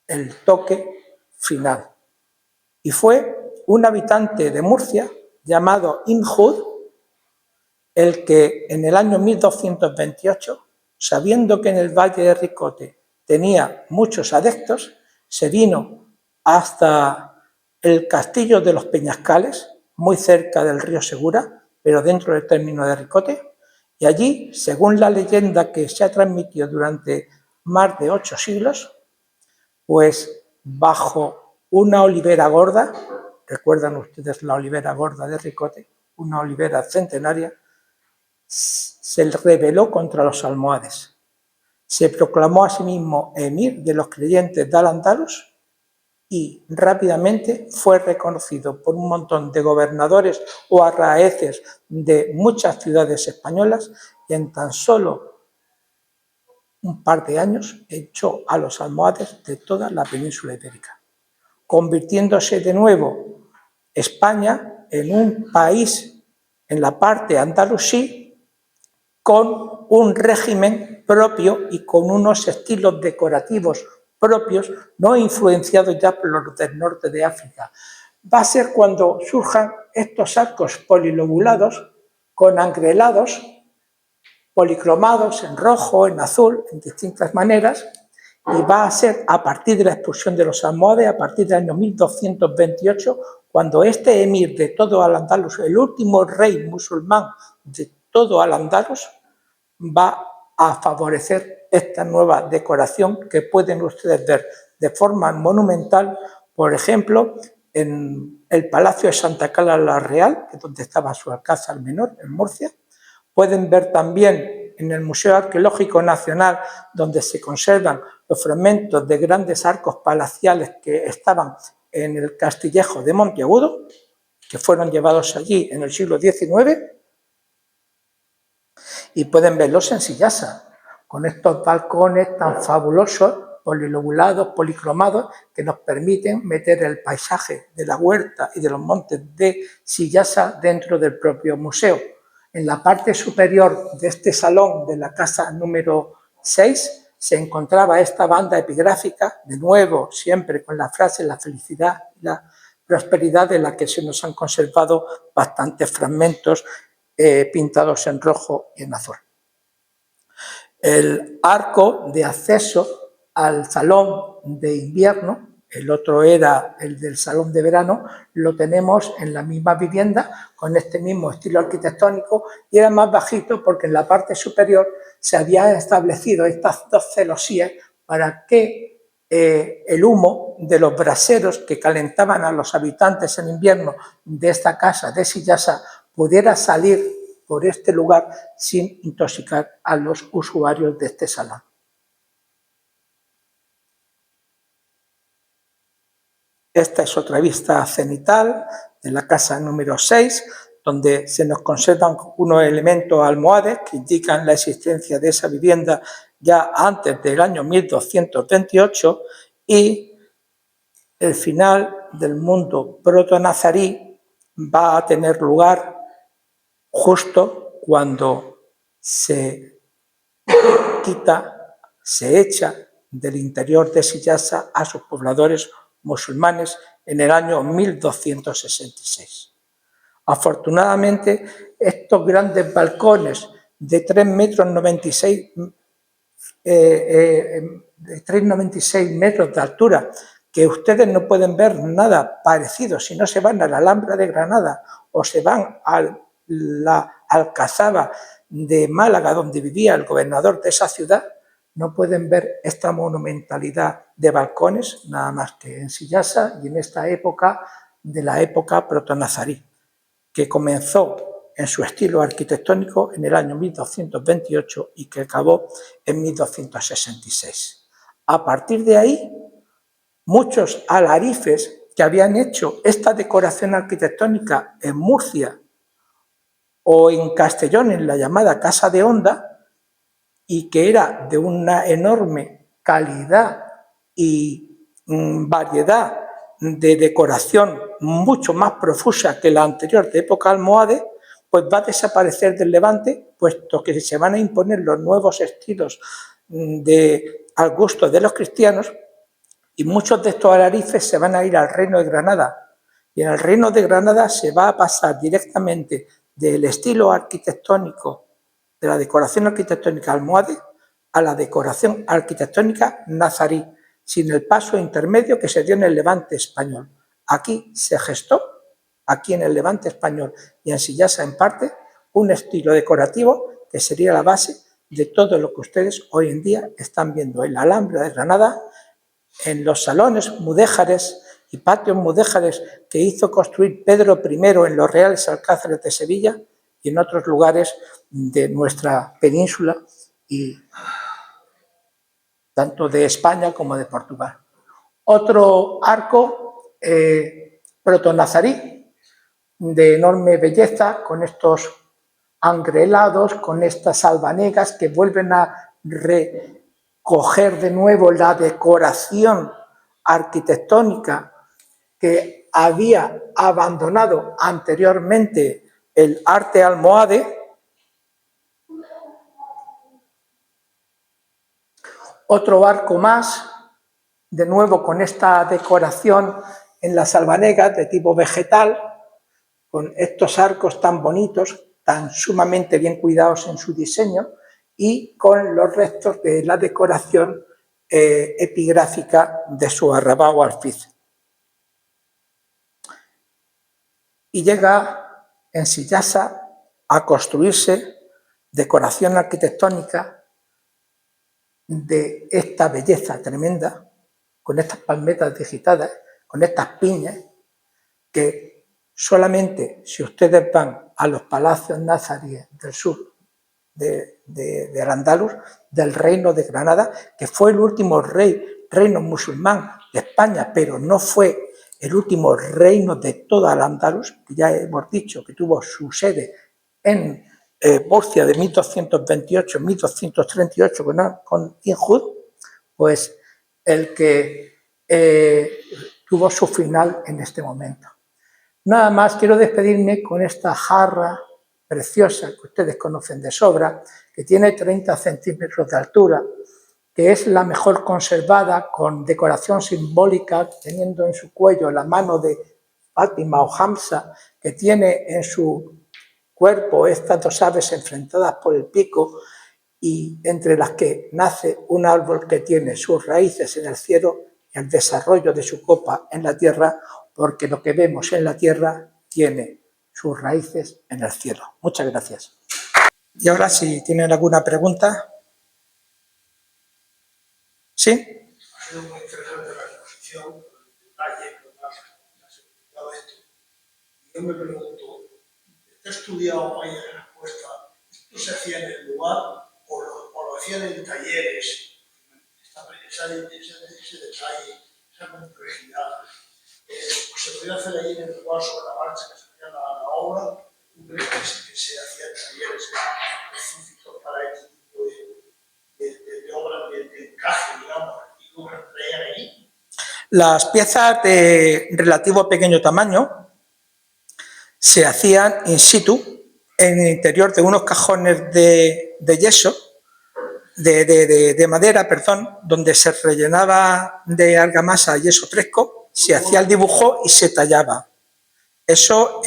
S1: el toque final. Y fue un habitante de Murcia llamado Ibn Hud el que en el año 1228, sabiendo que en el Valle de Ricote tenía muchos adeptos, se vino hasta el castillo de los Peñascales, muy cerca del río Segura, pero dentro del término de Ricote, y allí, según la leyenda que se ha transmitido durante más de 8 siglos, pues bajo una olivera gorda, recuerdan ustedes la olivera gorda de Ricote, una olivera centenaria, se rebeló contra los almohades. Se proclamó a sí mismo emir de los creyentes de Al-Ándalus y rápidamente fue reconocido por un montón de gobernadores o arraeces de muchas ciudades españolas y en tan solo un par de años echó a los almohades de toda la península ibérica, convirtiéndose de nuevo España en un país en la parte andalusí con un régimen propio y con unos estilos decorativos propios, no influenciados ya por los del norte de África. Va a ser cuando surjan estos arcos polilobulados con angrelados, policromados en rojo, en azul, en distintas maneras, y va a ser a partir de la expulsión de los almohades, a partir del año 1228, cuando este emir de todo Al-Ándalus, el último rey musulmán de todo Al-Ándalus, va a favorecer esta nueva decoración que pueden ustedes ver de forma monumental, por ejemplo, en el Palacio de Santa Clara la Real, que es donde estaba su alcázar menor, en Murcia. Pueden ver también en el Museo Arqueológico Nacional, donde se conservan los fragmentos de grandes arcos palaciales que estaban en el Castillejo de Monteagudo, que fueron llevados allí en el siglo XIX, y pueden verlos en Sillasa, con estos balcones tan fabulosos, polilobulados, policromados, que nos permiten meter el paisaje de la huerta y de los montes de Sillasa dentro del propio museo. En la parte superior de este salón de la casa número 6 se encontraba esta banda epigráfica, de nuevo siempre con la frase la felicidad y la prosperidad, de la que se nos han conservado bastantes fragmentos pintados en rojo y en azul. El arco de acceso al salón de invierno, el otro era el del salón de verano, lo tenemos en la misma vivienda con este mismo estilo arquitectónico y era más bajito porque en la parte superior se habían establecido estas dos celosías para que el humo de los braseros que calentaban a los habitantes en invierno de esta casa de Sillasa pudiera salir por este lugar sin intoxicar a los usuarios de este salón. Esta es otra vista cenital de la casa número 6, donde se nos conservan unos elementos almohades que indican la existencia de esa vivienda ya antes del año 1228 y el final del mundo proto-nazarí va a tener lugar justo cuando se quita, se echa del interior de Sillasa a sus pobladores musulmanes en el año 1266. Afortunadamente, estos grandes balcones de 3,96 metros de altura, que ustedes no pueden ver nada parecido si no se van a la Alhambra de Granada o se van a la Alcazaba de Málaga, donde vivía el gobernador de esa ciudad, no pueden ver esta monumentalidad de balcones, nada más que en Sillasa y en esta época de la época protonazarí, que comenzó en su estilo arquitectónico en el año 1228 y que acabó en 1266. A partir de ahí, muchos alarifes que habían hecho esta decoración arquitectónica en Murcia o en Castellón, en la llamada Casa de Onda, y que era de una enorme calidad y variedad de decoración mucho más profusa que la anterior de época almohade, pues va a desaparecer del Levante, puesto que se van a imponer los nuevos estilos al gusto de los cristianos, y muchos de estos alarifes se van a ir al Reino de Granada. Y en el Reino de Granada se va a pasar directamente del estilo arquitectónico, de la decoración arquitectónica almohade, a la decoración arquitectónica nazarí, sin el paso intermedio que se dio en el Levante español. Aquí se gestó, aquí en el Levante español y en Sillasa en parte, un estilo decorativo que sería la base de todo lo que ustedes hoy en día están viendo en la Alhambra de Granada, en los salones mudéjares y patios mudéjares que hizo construir Pedro I en los Reales Alcázares de Sevilla y en otros lugares de nuestra península, y tanto de España como de Portugal. Otro arco protonazarí de enorme belleza, con estos angrelados, con estas albanegas que vuelven a recoger de nuevo la decoración arquitectónica que había abandonado anteriormente el arte almohade. Otro arco más, de nuevo con esta decoración en las albanegas de tipo vegetal, con estos arcos tan bonitos, tan sumamente bien cuidados en su diseño, y con los restos de la decoración epigráfica de su arrabá o alfiz. Y llega en Sillasa a construirse decoración arquitectónica de esta belleza tremenda, con estas palmetas digitadas, con estas piñas, que solamente si ustedes van a los palacios nazaríes del sur de Al-Ándalus, del Reino de Granada, que fue el último reino musulmán de España, pero no fue el último reino de toda Al-Ándalus, que ya hemos dicho que tuvo su sede en Murcia de 1228-1238 con Injud, pues el que tuvo su final en este momento. Nada más, quiero despedirme con esta jarra preciosa que ustedes conocen de sobra, que tiene 30 centímetros de altura, que es la mejor conservada, con decoración simbólica, teniendo en su cuello la mano de Fátima o Hamza, que tiene en su cuerpo estas dos aves enfrentadas por el pico, y entre las que nace un árbol que tiene sus raíces en el cielo y el desarrollo de su copa en la tierra, porque lo que vemos en la tierra tiene sus raíces en el cielo. Muchas gracias. Y ahora, si tienen alguna pregunta. ¿Sí?
S2: Ha sido muy interesante la exposición, el detalle, todo esto. Y yo me pregunto, ¿está estudiado ahí en la respuesta? ¿Esto se hacía en el lugar o lo hacían en talleres? Ese detalle, esa complejidad. Se podía hacer ahí en el lugar sobre la marcha que se hacía la obra, que se hacía en talleres específicos para este tipo de obras de encaje, digamos, y cómo se traían ahí.
S1: Las piezas de relativo pequeño tamaño se hacían in situ, en el interior de unos cajones de yeso, de madera, perdón, donde se rellenaba de argamasa y yeso fresco, se hacía el dibujo y se tallaba. Eso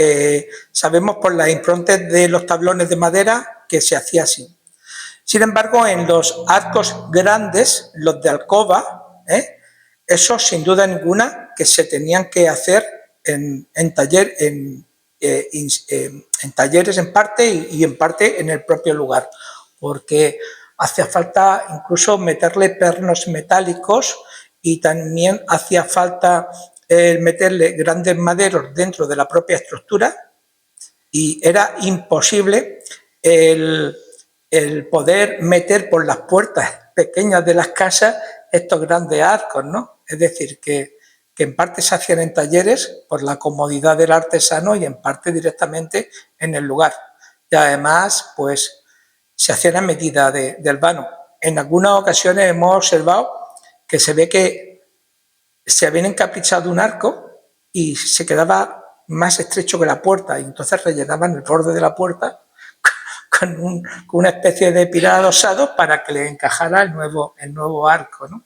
S1: sabemos por las improntas de los tablones de madera que se hacía así. Sin embargo, en los arcos grandes, los de alcoba, esos sin duda ninguna que se tenían que hacer en talleres en parte y en parte en el propio lugar, porque hacía falta incluso meterle pernos metálicos y también hacía falta meterle grandes maderos dentro de la propia estructura, y era imposible el poder meter por las puertas pequeñas de las casas estos grandes arcos, ¿no? Es decir, que en parte se hacían en talleres por la comodidad del artesano y en parte directamente en el lugar. Y además, pues, se hacían a medida del vano. En algunas ocasiones hemos observado que se ve que se habían encaprichado un arco y se quedaba más estrecho que la puerta y entonces rellenaban el borde de la puerta con una especie de pilar adosado para que le encajara el nuevo arco, ¿no?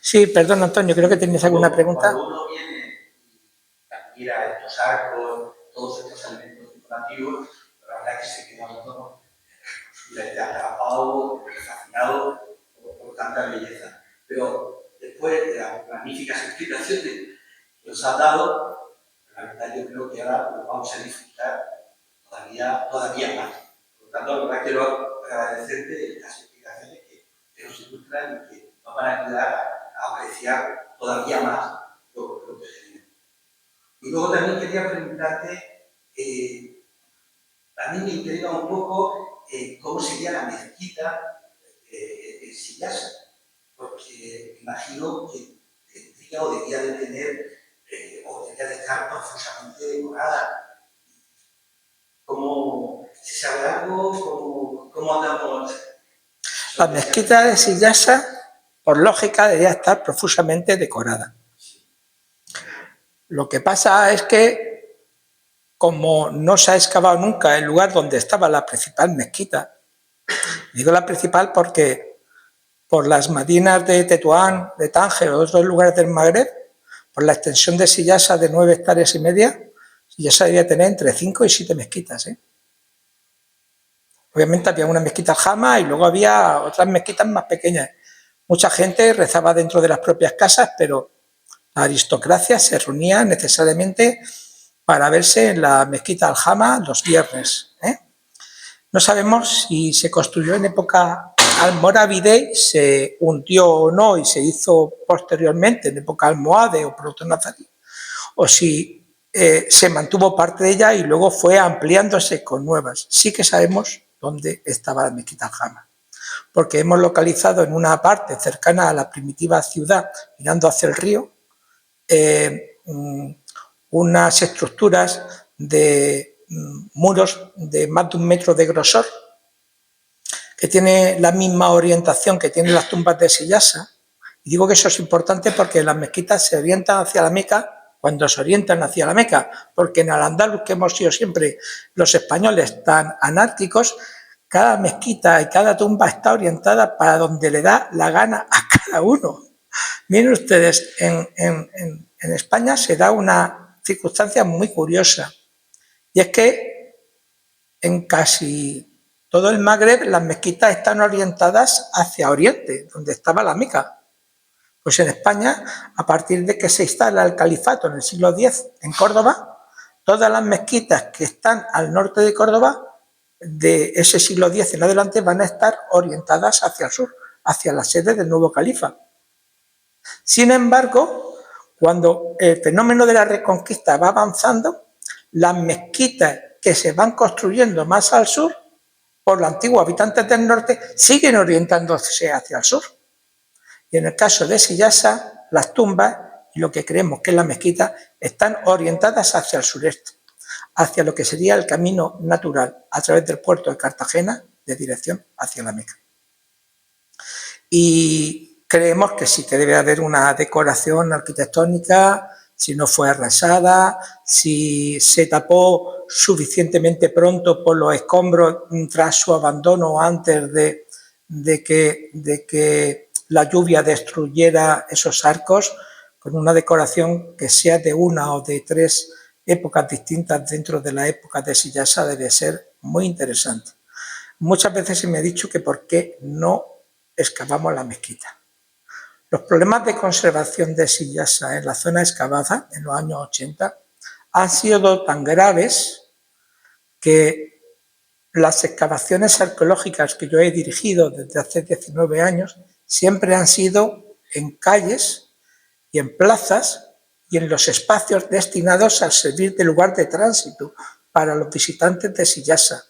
S1: Sí, perdón, Antonio, creo que tenías alguna pregunta.
S3: Cuando uno viene y mira estos arcos, todos estos elementos decorativos, la verdad es que se queda uno atrapado, fascinado por tanta belleza. Pero después de las magníficas explicaciones que os ha dado, la verdad yo creo que ahora lo vamos a disfrutar todavía más. Por lo tanto, la verdad quiero agradecerte las explicaciones que nos ilustran y que nos van a ayudar a apreciar todavía más lo que tenemos. Y luego también quería preguntarte, a mí me intriga un poco cómo sería la mezquita en Sillasa, porque imagino que tendría o debía de tener o debería de estar profusamente decorada. ¿Cómo se sabe algo? ¿Cómo andamos?
S1: La mezquita de Sillasa, por lógica, debería estar profusamente decorada. Lo que pasa es que, como no se ha excavado nunca el lugar donde estaba la principal mezquita, digo la principal porque por las Madinas de Tetuán, de Tánger o otros lugares del Magreb, por la extensión de Sillasa de 9,5 hectáreas, Sillasa debía tener entre 5 y 7 mezquitas, ¿eh? Obviamente había una mezquita Aljama y luego había otras mezquitas más pequeñas. Mucha gente rezaba dentro de las propias casas, pero la aristocracia se reunía necesariamente para verse en la mezquita Aljama los viernes, ¿eh? No sabemos si se construyó en época almorávide, se hundió o no y se hizo posteriormente en época almohade o protonazarí, o si se mantuvo parte de ella y luego fue ampliándose con nuevas. Sí que sabemos dónde estaba la mezquita Aljama, porque hemos localizado en una parte cercana a la primitiva ciudad, mirando hacia el río, unas estructuras de muros de más de 1 metro de grosor, que tiene la misma orientación que tienen las tumbas de Sillasa. Y digo que eso es importante porque las mezquitas se orientan hacia la Meca cuando se orientan hacia la Meca, porque en Al-Ándalus, que hemos sido siempre los españoles tan anárquicos, cada mezquita y cada tumba está orientada para donde le da la gana a cada uno. Miren ustedes, en España se da una circunstancia muy curiosa, y es que en casi todo el Magreb las mezquitas están orientadas hacia Oriente, donde estaba la Meca. Pues en España, a partir de que se instala el califato en el siglo X en Córdoba, todas las mezquitas que están al norte de Córdoba, de ese siglo X en adelante, van a estar orientadas hacia el sur, hacia la sede del nuevo califa. Sin embargo, cuando el fenómeno de la Reconquista va avanzando, las mezquitas que se van construyendo más al sur, por los antiguos habitantes del norte, siguen orientándose hacia el sur. Y en el caso de Sillasa, las tumbas y lo que creemos que es la mezquita están orientadas hacia el sureste, hacia lo que sería el camino natural a través del puerto de Cartagena de dirección hacia la Meca. Y creemos que sí que debe haber una decoración arquitectónica, si no fue arrasada, si se tapó suficientemente pronto por los escombros tras su abandono o antes de que la lluvia destruyera esos arcos, con una decoración que sea de 1 o de 3 épocas distintas dentro de la época de Sillasa debe ser muy interesante. Muchas veces se me ha dicho que por qué no excavamos la mezquita. Los problemas de conservación de Sillasa en la zona excavada en los años 80 han sido tan graves que las excavaciones arqueológicas que yo he dirigido desde hace 19 años siempre han sido en calles y en plazas y en los espacios destinados a servir de lugar de tránsito para los visitantes de Sillasa,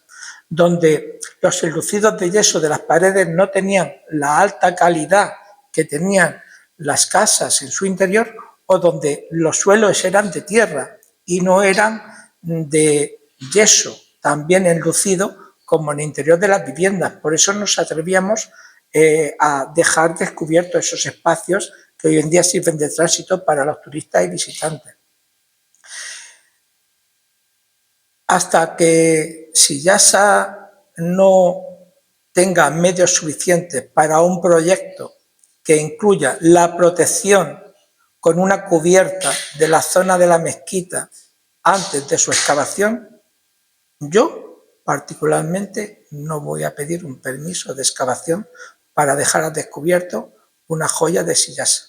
S1: donde los enlucidos de yeso de las paredes no tenían la alta calidad que tenían las casas en su interior o donde los suelos eran de tierra y no eran de yeso, también enlucido como en el interior de las viviendas. Por eso nos atrevíamos a dejar descubiertos esos espacios que hoy en día sirven de tránsito para los turistas y visitantes. Hasta que Sillasa no tenga medios suficientes para un proyecto que incluya la protección con una cubierta de la zona de la mezquita antes de su excavación, yo particularmente no voy a pedir un permiso de excavación para dejar al descubierto una joya de Sillasa.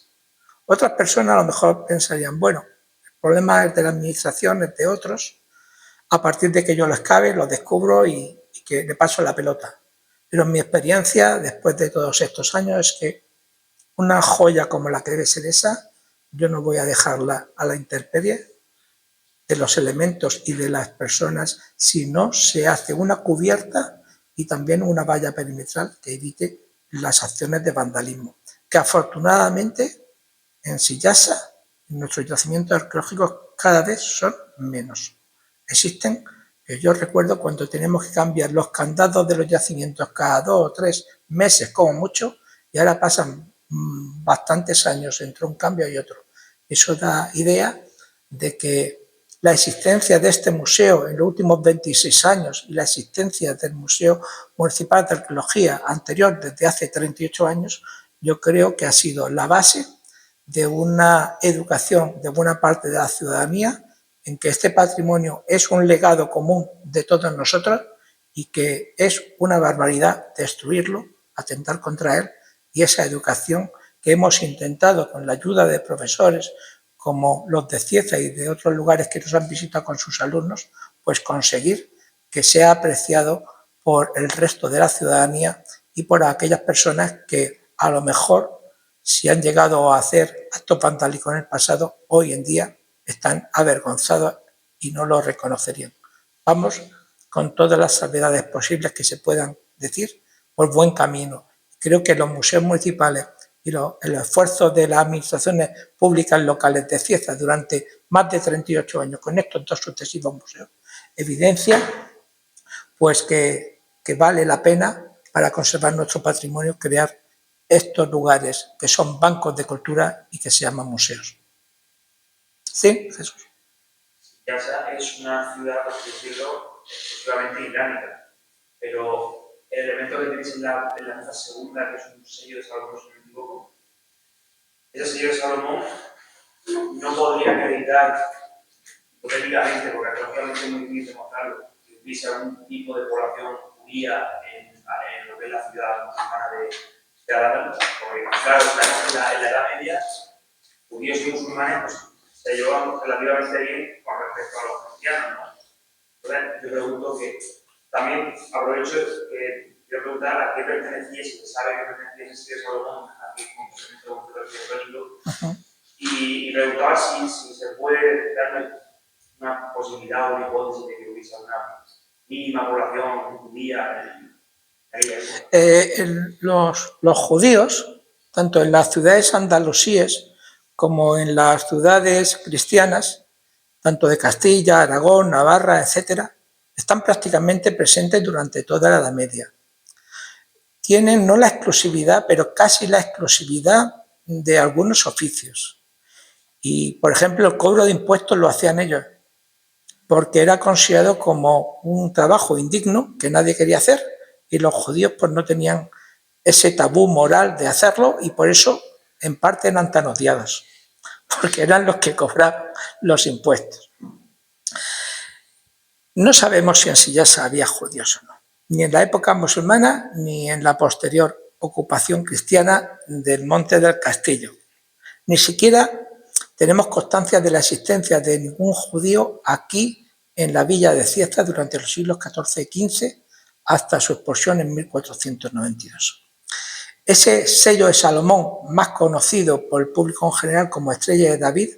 S1: Otras personas a lo mejor pensarían, bueno, el problema es de la administración, es de otros, a partir de que yo lo excave, lo descubro y que le paso la pelota. Pero en mi experiencia, después de todos estos años, es que una joya como la que debe ser esa, yo no voy a dejarla a la intemperie de los elementos y de las personas si no se hace una cubierta y también una valla perimetral que evite las acciones de vandalismo, que afortunadamente en Sillasa, en nuestros yacimientos arqueológicos, cada vez son menos. Existen, yo recuerdo cuando tenemos que cambiar los candados de los yacimientos cada 2 o 3 meses como mucho, y ahora pasan bastantes años entre un cambio y otro. Eso da idea de que la existencia de este museo en los últimos 26 años y la existencia del Museo Municipal de Arqueología anterior desde hace 38 años, yo creo que ha sido la base de una educación de buena parte de la ciudadanía en que este patrimonio es un legado común de todos nosotros y que es una barbaridad destruirlo, atentar contra él, y esa educación que hemos intentado con la ayuda de profesores como los de Cieza y de otros lugares que nos han visitado con sus alumnos, pues conseguir que sea apreciado por el resto de la ciudadanía y por aquellas personas que a lo mejor, si han llegado a hacer actos vandálicos en el pasado, hoy en día están avergonzados y no lo reconocerían. Vamos con todas las salvedades posibles que se puedan decir por buen camino. Creo que los museos municipales y el esfuerzo de las administraciones públicas locales de Cieza durante más de 38 años con estos 2 sucesivos museos evidencia pues que vale la pena para conservar nuestro patrimonio crear estos lugares que son bancos de cultura y que se llaman museos. ¿Sí, Jesús?
S4: Sillasa es una ciudad, por así decirlo, exclusivamente islámica, pero el elemento que tenéis en la segunda, que es un sello de Salomón, si no me equivoco, ese sello de Salomón no podría acreditar hipotéticamente, porque arqueológicamente es muy difícil demostrarlo, que hubiese algún tipo de población judía en lo que es la ciudad musulmana de Al-Ándalus, porque claro, en la Edad Media, judíos y musulmanes pues, se llevan relativamente bien con respecto a los cristianos, ¿no? Entonces, yo pregunto que también aprovecho que quiero preguntar a qué pertenecía, si se sabe que pertenecía ese sello de Salomón, a qué conocimiento arqueológico, y preguntaba si se puede darme una posibilidad o una hipótesis de que hubiese una mínima población judía en aquella época.
S1: Los judíos, tanto en las ciudades andalusíes como en las ciudades cristianas, tanto de Castilla, Aragón, Navarra, etcétera, están prácticamente presentes durante toda la Edad Media. Tienen no la exclusividad, pero casi la exclusividad de algunos oficios. Y, por ejemplo, el cobro de impuestos lo hacían ellos, porque era considerado como un trabajo indigno que nadie quería hacer y los judíos pues no tenían ese tabú moral de hacerlo y por eso en parte eran tan odiados, porque eran los que cobraban los impuestos. No sabemos si en Sillasa había judíos o no, ni en la época musulmana ni en la posterior ocupación cristiana del Monte del Castillo. Ni siquiera tenemos constancia de la existencia de ningún judío aquí en la villa de Cieza durante los siglos XIV y XV hasta su expulsión en 1492. Ese sello de Salomón, más conocido por el público en general como Estrella de David,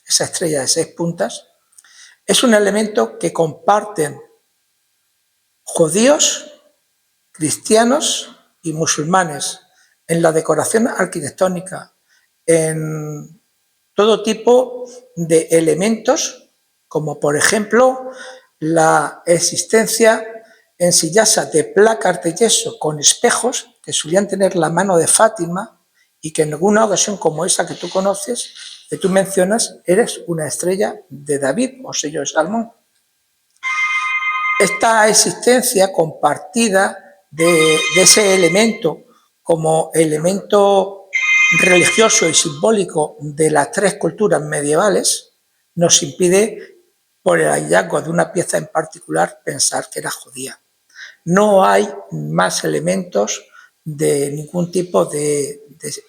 S1: esa estrella de 6 puntas, es un elemento que comparten judíos, cristianos y musulmanes en la decoración arquitectónica, en todo tipo de elementos, como por ejemplo la existencia en Sillasa de placas de yeso con espejos que solían tener la mano de Fátima y que en alguna ocasión como esa que tú conoces, que tú mencionas, eres una estrella de David o sello de Salmón. Esta existencia compartida de ese elemento como elemento religioso y simbólico de las tres culturas medievales nos impide, por el hallazgo de una pieza en particular, pensar que era judía. No hay más elementos de ningún tipo de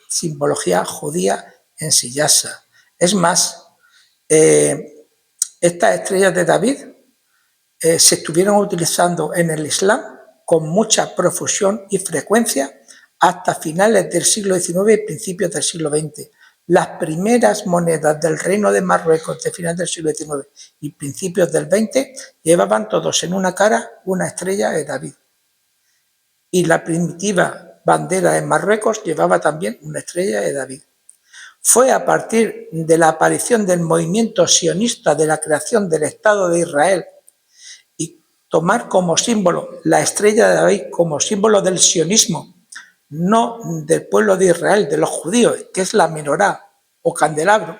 S1: simbología judía en Sillasa. Es más, estas estrellas de David se estuvieron utilizando en el Islam con mucha profusión y frecuencia hasta finales del siglo XIX y principios del siglo XX. Las primeras monedas del Reino de Marruecos de finales del siglo XIX y principios del XX llevaban todos en una cara una estrella de David. Y la primitiva bandera de Marruecos llevaba también una estrella de David. Fue a partir de la aparición del movimiento sionista de la creación del Estado de Israel y tomar como símbolo la estrella de David como símbolo del sionismo, no del pueblo de Israel, de los judíos, que es la menorá o candelabro,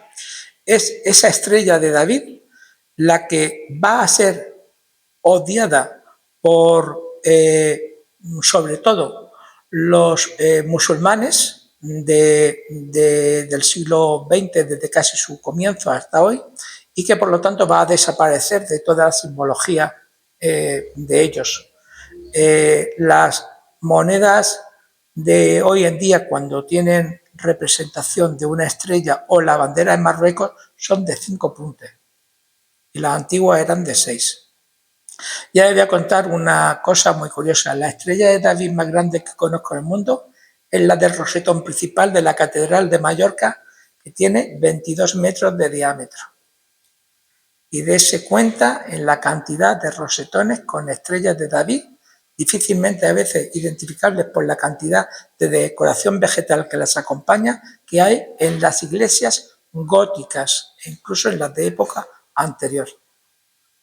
S1: es esa estrella de David la que va a ser odiada por, sobre todo, los musulmanes del siglo XX, desde casi su comienzo hasta hoy, y que por lo tanto va a desaparecer de toda la simbología de ellos. Las monedas de hoy en día, cuando tienen representación de una estrella o la bandera de Marruecos, son de 5 puntos y las antiguas eran de 6. Ya les voy a contar una cosa muy curiosa. La estrella de David más grande que conozco en el mundo es la del rosetón principal de la Catedral de Mallorca, que tiene 22 metros de diámetro. Y dése cuenta en la cantidad de rosetones con estrellas de David, difícilmente a veces identificables por la cantidad de decoración vegetal que las acompaña, que hay en las iglesias góticas, e incluso en las de época anterior.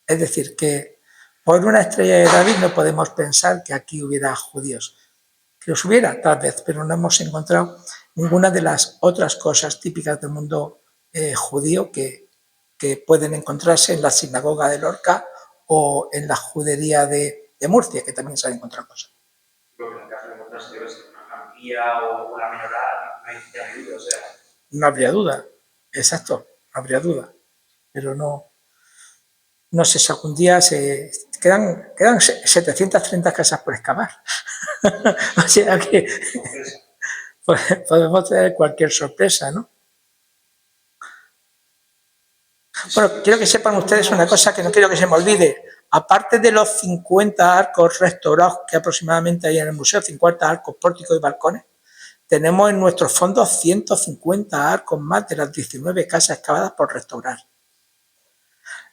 S1: Es decir, que por una estrella de David no podemos pensar que aquí hubiera judíos. Que los hubiera, tal vez, pero no hemos encontrado ninguna de las otras cosas típicas del mundo judío que pueden encontrarse en la sinagoga de Lorca o en la judería de Murcia, que también se han encontrado cosas.
S4: Lo que en el caso de encontrarse debe ser una amplia o una menorá, no hay duda, o sea.
S1: No habría duda, exacto, no habría duda, pero no sé si algún día quedan 730 casas por excavar. O sea que podemos tener cualquier sorpresa, ¿no? Bueno, quiero que sepan ustedes una cosa que no quiero que se me olvide. Aparte de los 50 arcos restaurados que aproximadamente hay en el museo, 50 arcos, pórticos y balcones, tenemos en nuestros fondos 150 arcos más de las 19 casas excavadas por restaurar.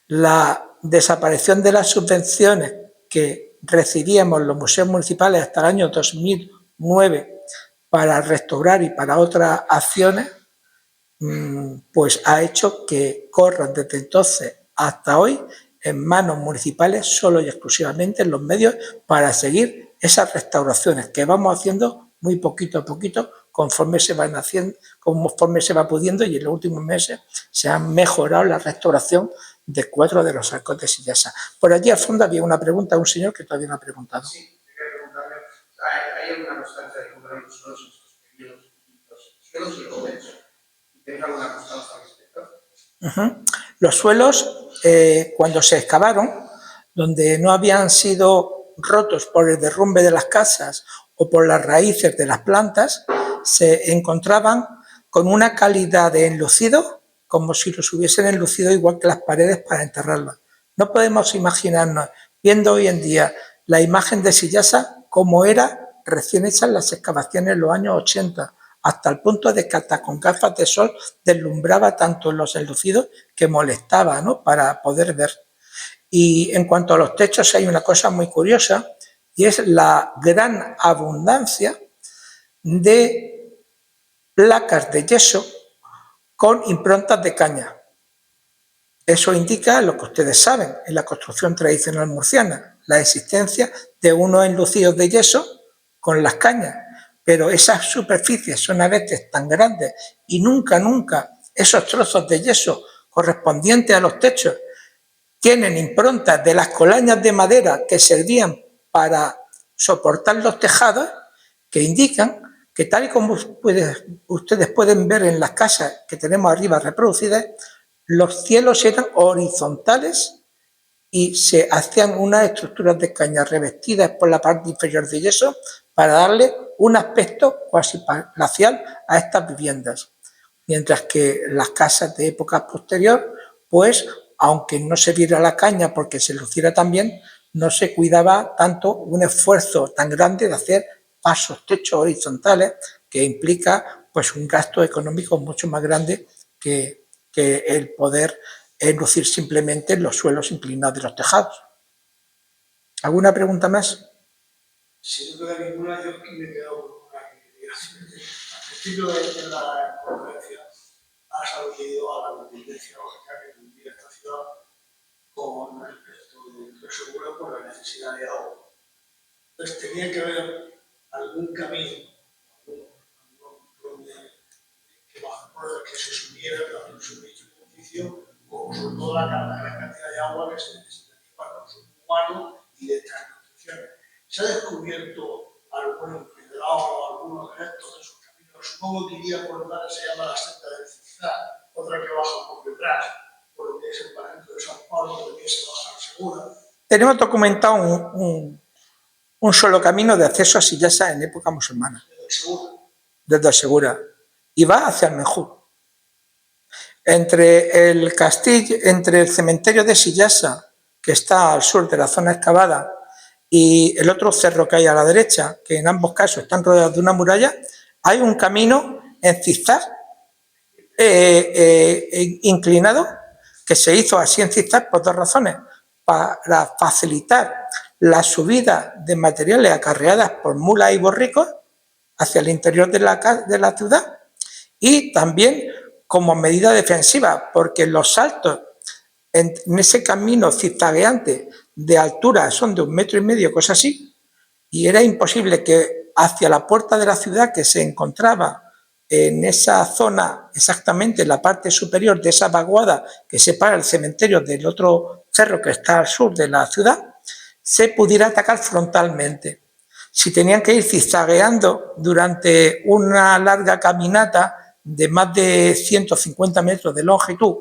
S1: La desaparición de las subvenciones que recibíamos los museos municipales hasta el año 2009 para restaurar y para otras acciones, pues ha hecho que corran desde entonces hasta hoy en manos municipales solo y exclusivamente en los medios para seguir esas restauraciones que vamos haciendo muy poquito a poquito conforme se van haciendo, conforme se va pudiendo, y en los últimos meses se ha mejorado la restauración de 4 de los arcos de Sillasa. Por allí al fondo había una pregunta a un señor que todavía no ha preguntado.
S2: Sí, quería preguntarle, ¿hay alguna constancia de cómo eran los suelos y los suelos? ¿Tienes alguna constancia al respecto?
S1: Los suelos, cuando se excavaron, donde no habían sido rotos por el derrumbe de las casas o por las raíces de las plantas, se encontraban con una calidad de enlucido como si los hubiesen enlucido igual que las paredes para enterrarlos. No podemos imaginarnos, viendo hoy en día la imagen de Sillasa, como era recién hechas las excavaciones en los años 80, hasta el punto de que hasta con gafas de sol deslumbraba tanto en los enlucidos que molestaba, ¿no?, para poder ver. Y en cuanto a los techos hay una cosa muy curiosa, y es la gran abundancia de placas de yeso con improntas de caña. Eso indica lo que ustedes saben en la construcción tradicional murciana, la existencia de unos enlucidos de yeso con las cañas. Pero esas superficies son a veces tan grandes y nunca esos trozos de yeso correspondientes a los techos tienen improntas de las colañas de madera que servían para soportar los tejados, que indican que, tal y como ustedes pueden ver en las casas que tenemos arriba reproducidas, los cielos eran horizontales y se hacían unas estructuras de caña revestidas por la parte inferior de yeso para darle un aspecto cuasi glacial a estas viviendas. Mientras que las casas de época posterior, pues, aunque no se viera la caña porque se luciera tan bien, no se cuidaba tanto un esfuerzo tan grande de hacer pasos, techos horizontales, que implica pues un gasto económico mucho más grande que el poder lucir simplemente los suelos inclinados de los tejados. ¿Alguna pregunta más?
S2: Si no queda ninguna, yo aquí me he quedado con una idea. Al principio de la conferencia has aludido a la dependencia lógica que tendría esta ciudad con respecto de Río Segura por la necesidad de agua. Entonces tenía que haber algún camino, que se subiera para un servicio beneficio, como sobre todo la gran cantidad de agua que se necesitaría para el consumo humano y de estas nutriciones. ¿Se ha descubierto algún empedrado o alguno de estos de sus caminos? Supongo que iría por una que se llama la senda del Cizar, otra que baja por detrás, por lo que es el paramento de San Pablo, por lo que es bajar Segura.
S1: Tenemos documentado un solo camino de acceso a Sillasa en época musulmana. Desde Segura. Y va hacia el Menjú. Entre el castillo, entre el cementerio de Sillasa, que está al sur de la zona excavada, y el otro cerro que hay a la derecha, que en ambos casos están rodeados de una muralla, hay un camino en zigzag inclinado, que se hizo así en zigzag por dos razones: para facilitar la subida de materiales acarreadas por mulas y borricos hacia el interior de la ciudad, y también como medida defensiva, porque los saltos en ese camino zigzagueante de altura son de 1,5 metros, cosas así, y era imposible que hacia la puerta de la ciudad, que se encontraba en esa zona, exactamente en la parte superior de esa vaguada que separa el cementerio del otro cerro que está al sur de la ciudad, se pudiera atacar frontalmente. Si tenían que ir zigzagueando durante una larga caminata de más de 150 metros de longitud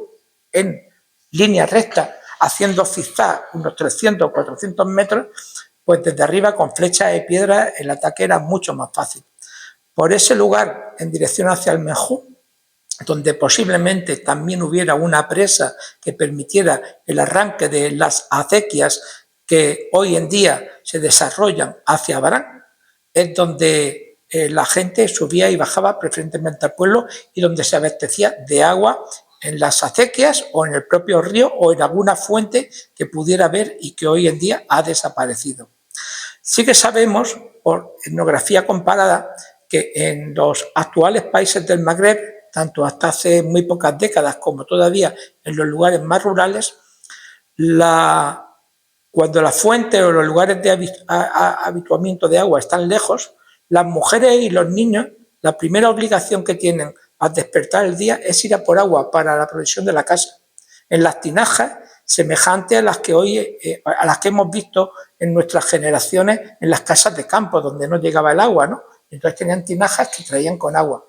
S1: en línea recta, haciendo zigzag unos 300 o 400 metros, pues desde arriba con flechas de piedra el ataque era mucho más fácil. Por ese lugar, en dirección hacia el Menjú, donde posiblemente también hubiera una presa que permitiera el arranque de las acequias que hoy en día se desarrollan hacia Barán, es donde la gente subía y bajaba preferentemente al pueblo y donde se abastecía de agua en las acequias o en el propio río o en alguna fuente que pudiera haber y que hoy en día ha desaparecido. Sí que sabemos, por etnografía comparada, que en los actuales países del Magreb, tanto hasta hace muy pocas décadas como todavía en los lugares más rurales, cuando la fuente o los lugares de habituamiento de agua están lejos, las mujeres y los niños, la primera obligación que tienen al despertar el día es ir a por agua para la provisión de la casa. En las tinajas semejantes a las que hemos visto en nuestras generaciones en las casas de campo, donde no llegaba el agua, ¿no? Entonces tenían tinajas que traían con agua.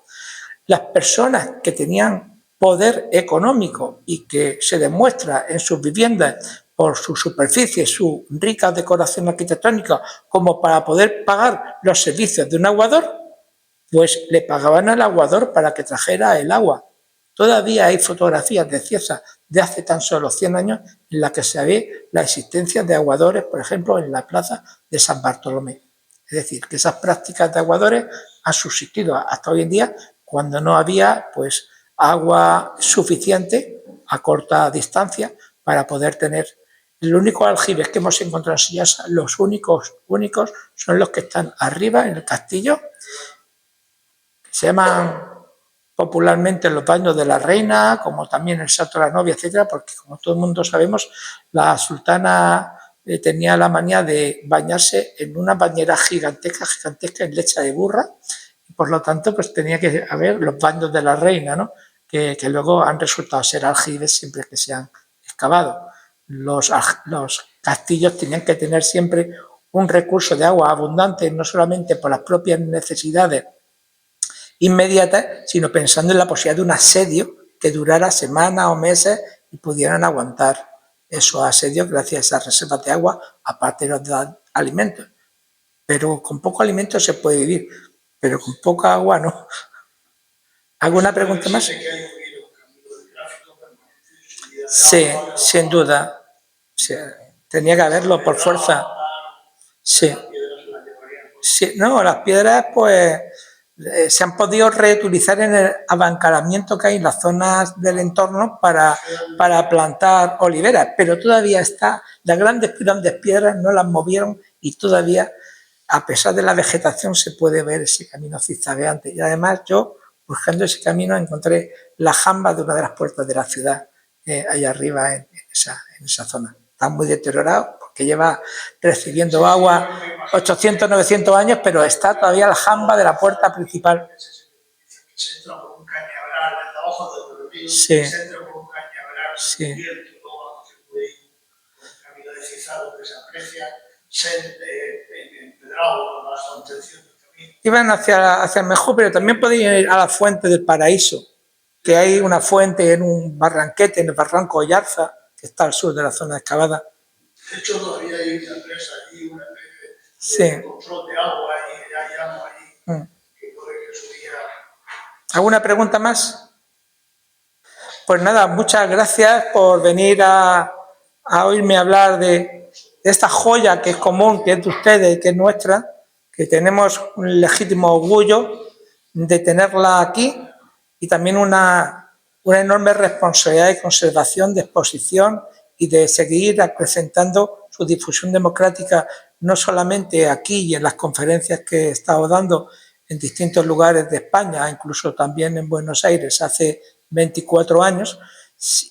S1: Las personas que tenían poder económico y que se demuestra en sus viviendas por su superficie, su rica decoración arquitectónica, como para poder pagar los servicios de un aguador, pues le pagaban al aguador para que trajera el agua. Todavía hay fotografías de Cieza de hace tan solo 100 años en las que se ve la existencia de aguadores, por ejemplo, en la plaza de San Bartolomé. Es decir, que esas prácticas de aguadores han subsistido hasta hoy en día cuando no había pues agua suficiente a corta distancia para poder tener. Los únicos aljibes que hemos encontrado en Sillasa, los únicos son los que están arriba en el castillo, que se llaman popularmente los baños de la reina, como también el salto de la novia, etcétera, porque como todo el mundo sabemos, la sultana tenía la manía de bañarse en una bañera gigantesca en leche de burra, y por lo tanto pues tenía que haber los baños de la reina, ¿no? que luego han resultado ser aljibes siempre que se han excavado. Los castillos tenían que tener siempre un recurso de agua abundante, no solamente por las propias necesidades inmediatas, sino pensando en la posibilidad de un asedio que durara semanas o meses y pudieran aguantar esos asedios gracias a esas reservas de agua, aparte de los alimentos. Pero con poco alimento se puede vivir, pero con poca agua no. ¿Alguna pregunta más? Sí, sin duda. Sí, tenía que haberlo por fuerza. Sí. Sí, no, las piedras pues se han podido reutilizar en el abancaramiento que hay en las zonas del entorno para plantar oliveras, pero todavía está, las grandes piedras no las movieron y todavía, a pesar de la vegetación, se puede ver ese camino zigzagueante. Y además yo, buscando ese camino, encontré la jamba de una de las puertas de la ciudad, allá arriba en esa zona. Está muy deteriorado porque lleva recibiendo agua 800, 900 años, pero está todavía la jamba de la puerta principal.
S2: Se entra por un cañaveral, desde abajo del río,
S1: sí.
S2: Se entra por un cañaveral,
S1: sí.
S2: cubierto, luego se puede ir por un camino deslizado que se aprecia, se empedrado con las contenciones del camino.
S1: Iban hacia el mejor, pero también podían ir a la fuente del Paraíso, que hay una fuente en un barranquete, en el barranco Oyarza, que está al sur de la zona excavada.
S2: De hecho, todavía hay una presa allí, de control de agua, y hay agua allí que puede que subiera.
S1: ¿Alguna pregunta más? Pues nada, muchas gracias por venir a oírme hablar de esta joya que es común, que es de ustedes y que es nuestra, que tenemos un legítimo orgullo de tenerla aquí y también una enorme responsabilidad de conservación, de exposición y de seguir acrecentando su difusión democrática, no solamente aquí y en las conferencias que he estado dando en distintos lugares de España, incluso también en Buenos Aires hace 24 años,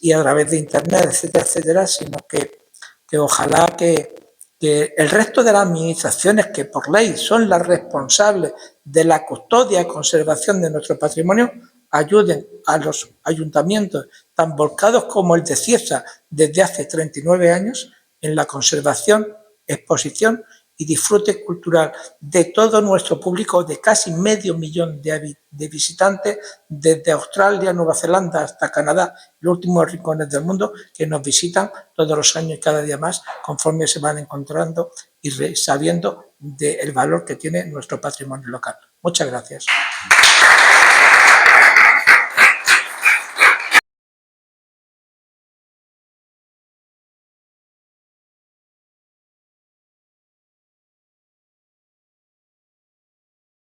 S1: y a través de internet, etcétera, etcétera, sino que ojalá que el resto de las administraciones que por ley son las responsables de la custodia y conservación de nuestro patrimonio ayuden a los ayuntamientos tan volcados como el de Cieza desde hace 39 años en la conservación, exposición y disfrute cultural de todo nuestro público, de casi medio millón de visitantes desde Australia, Nueva Zelanda hasta Canadá, los últimos rincones del mundo, que nos visitan todos los años y cada día más conforme se van encontrando y sabiendo del valor que tiene nuestro patrimonio local. Muchas gracias.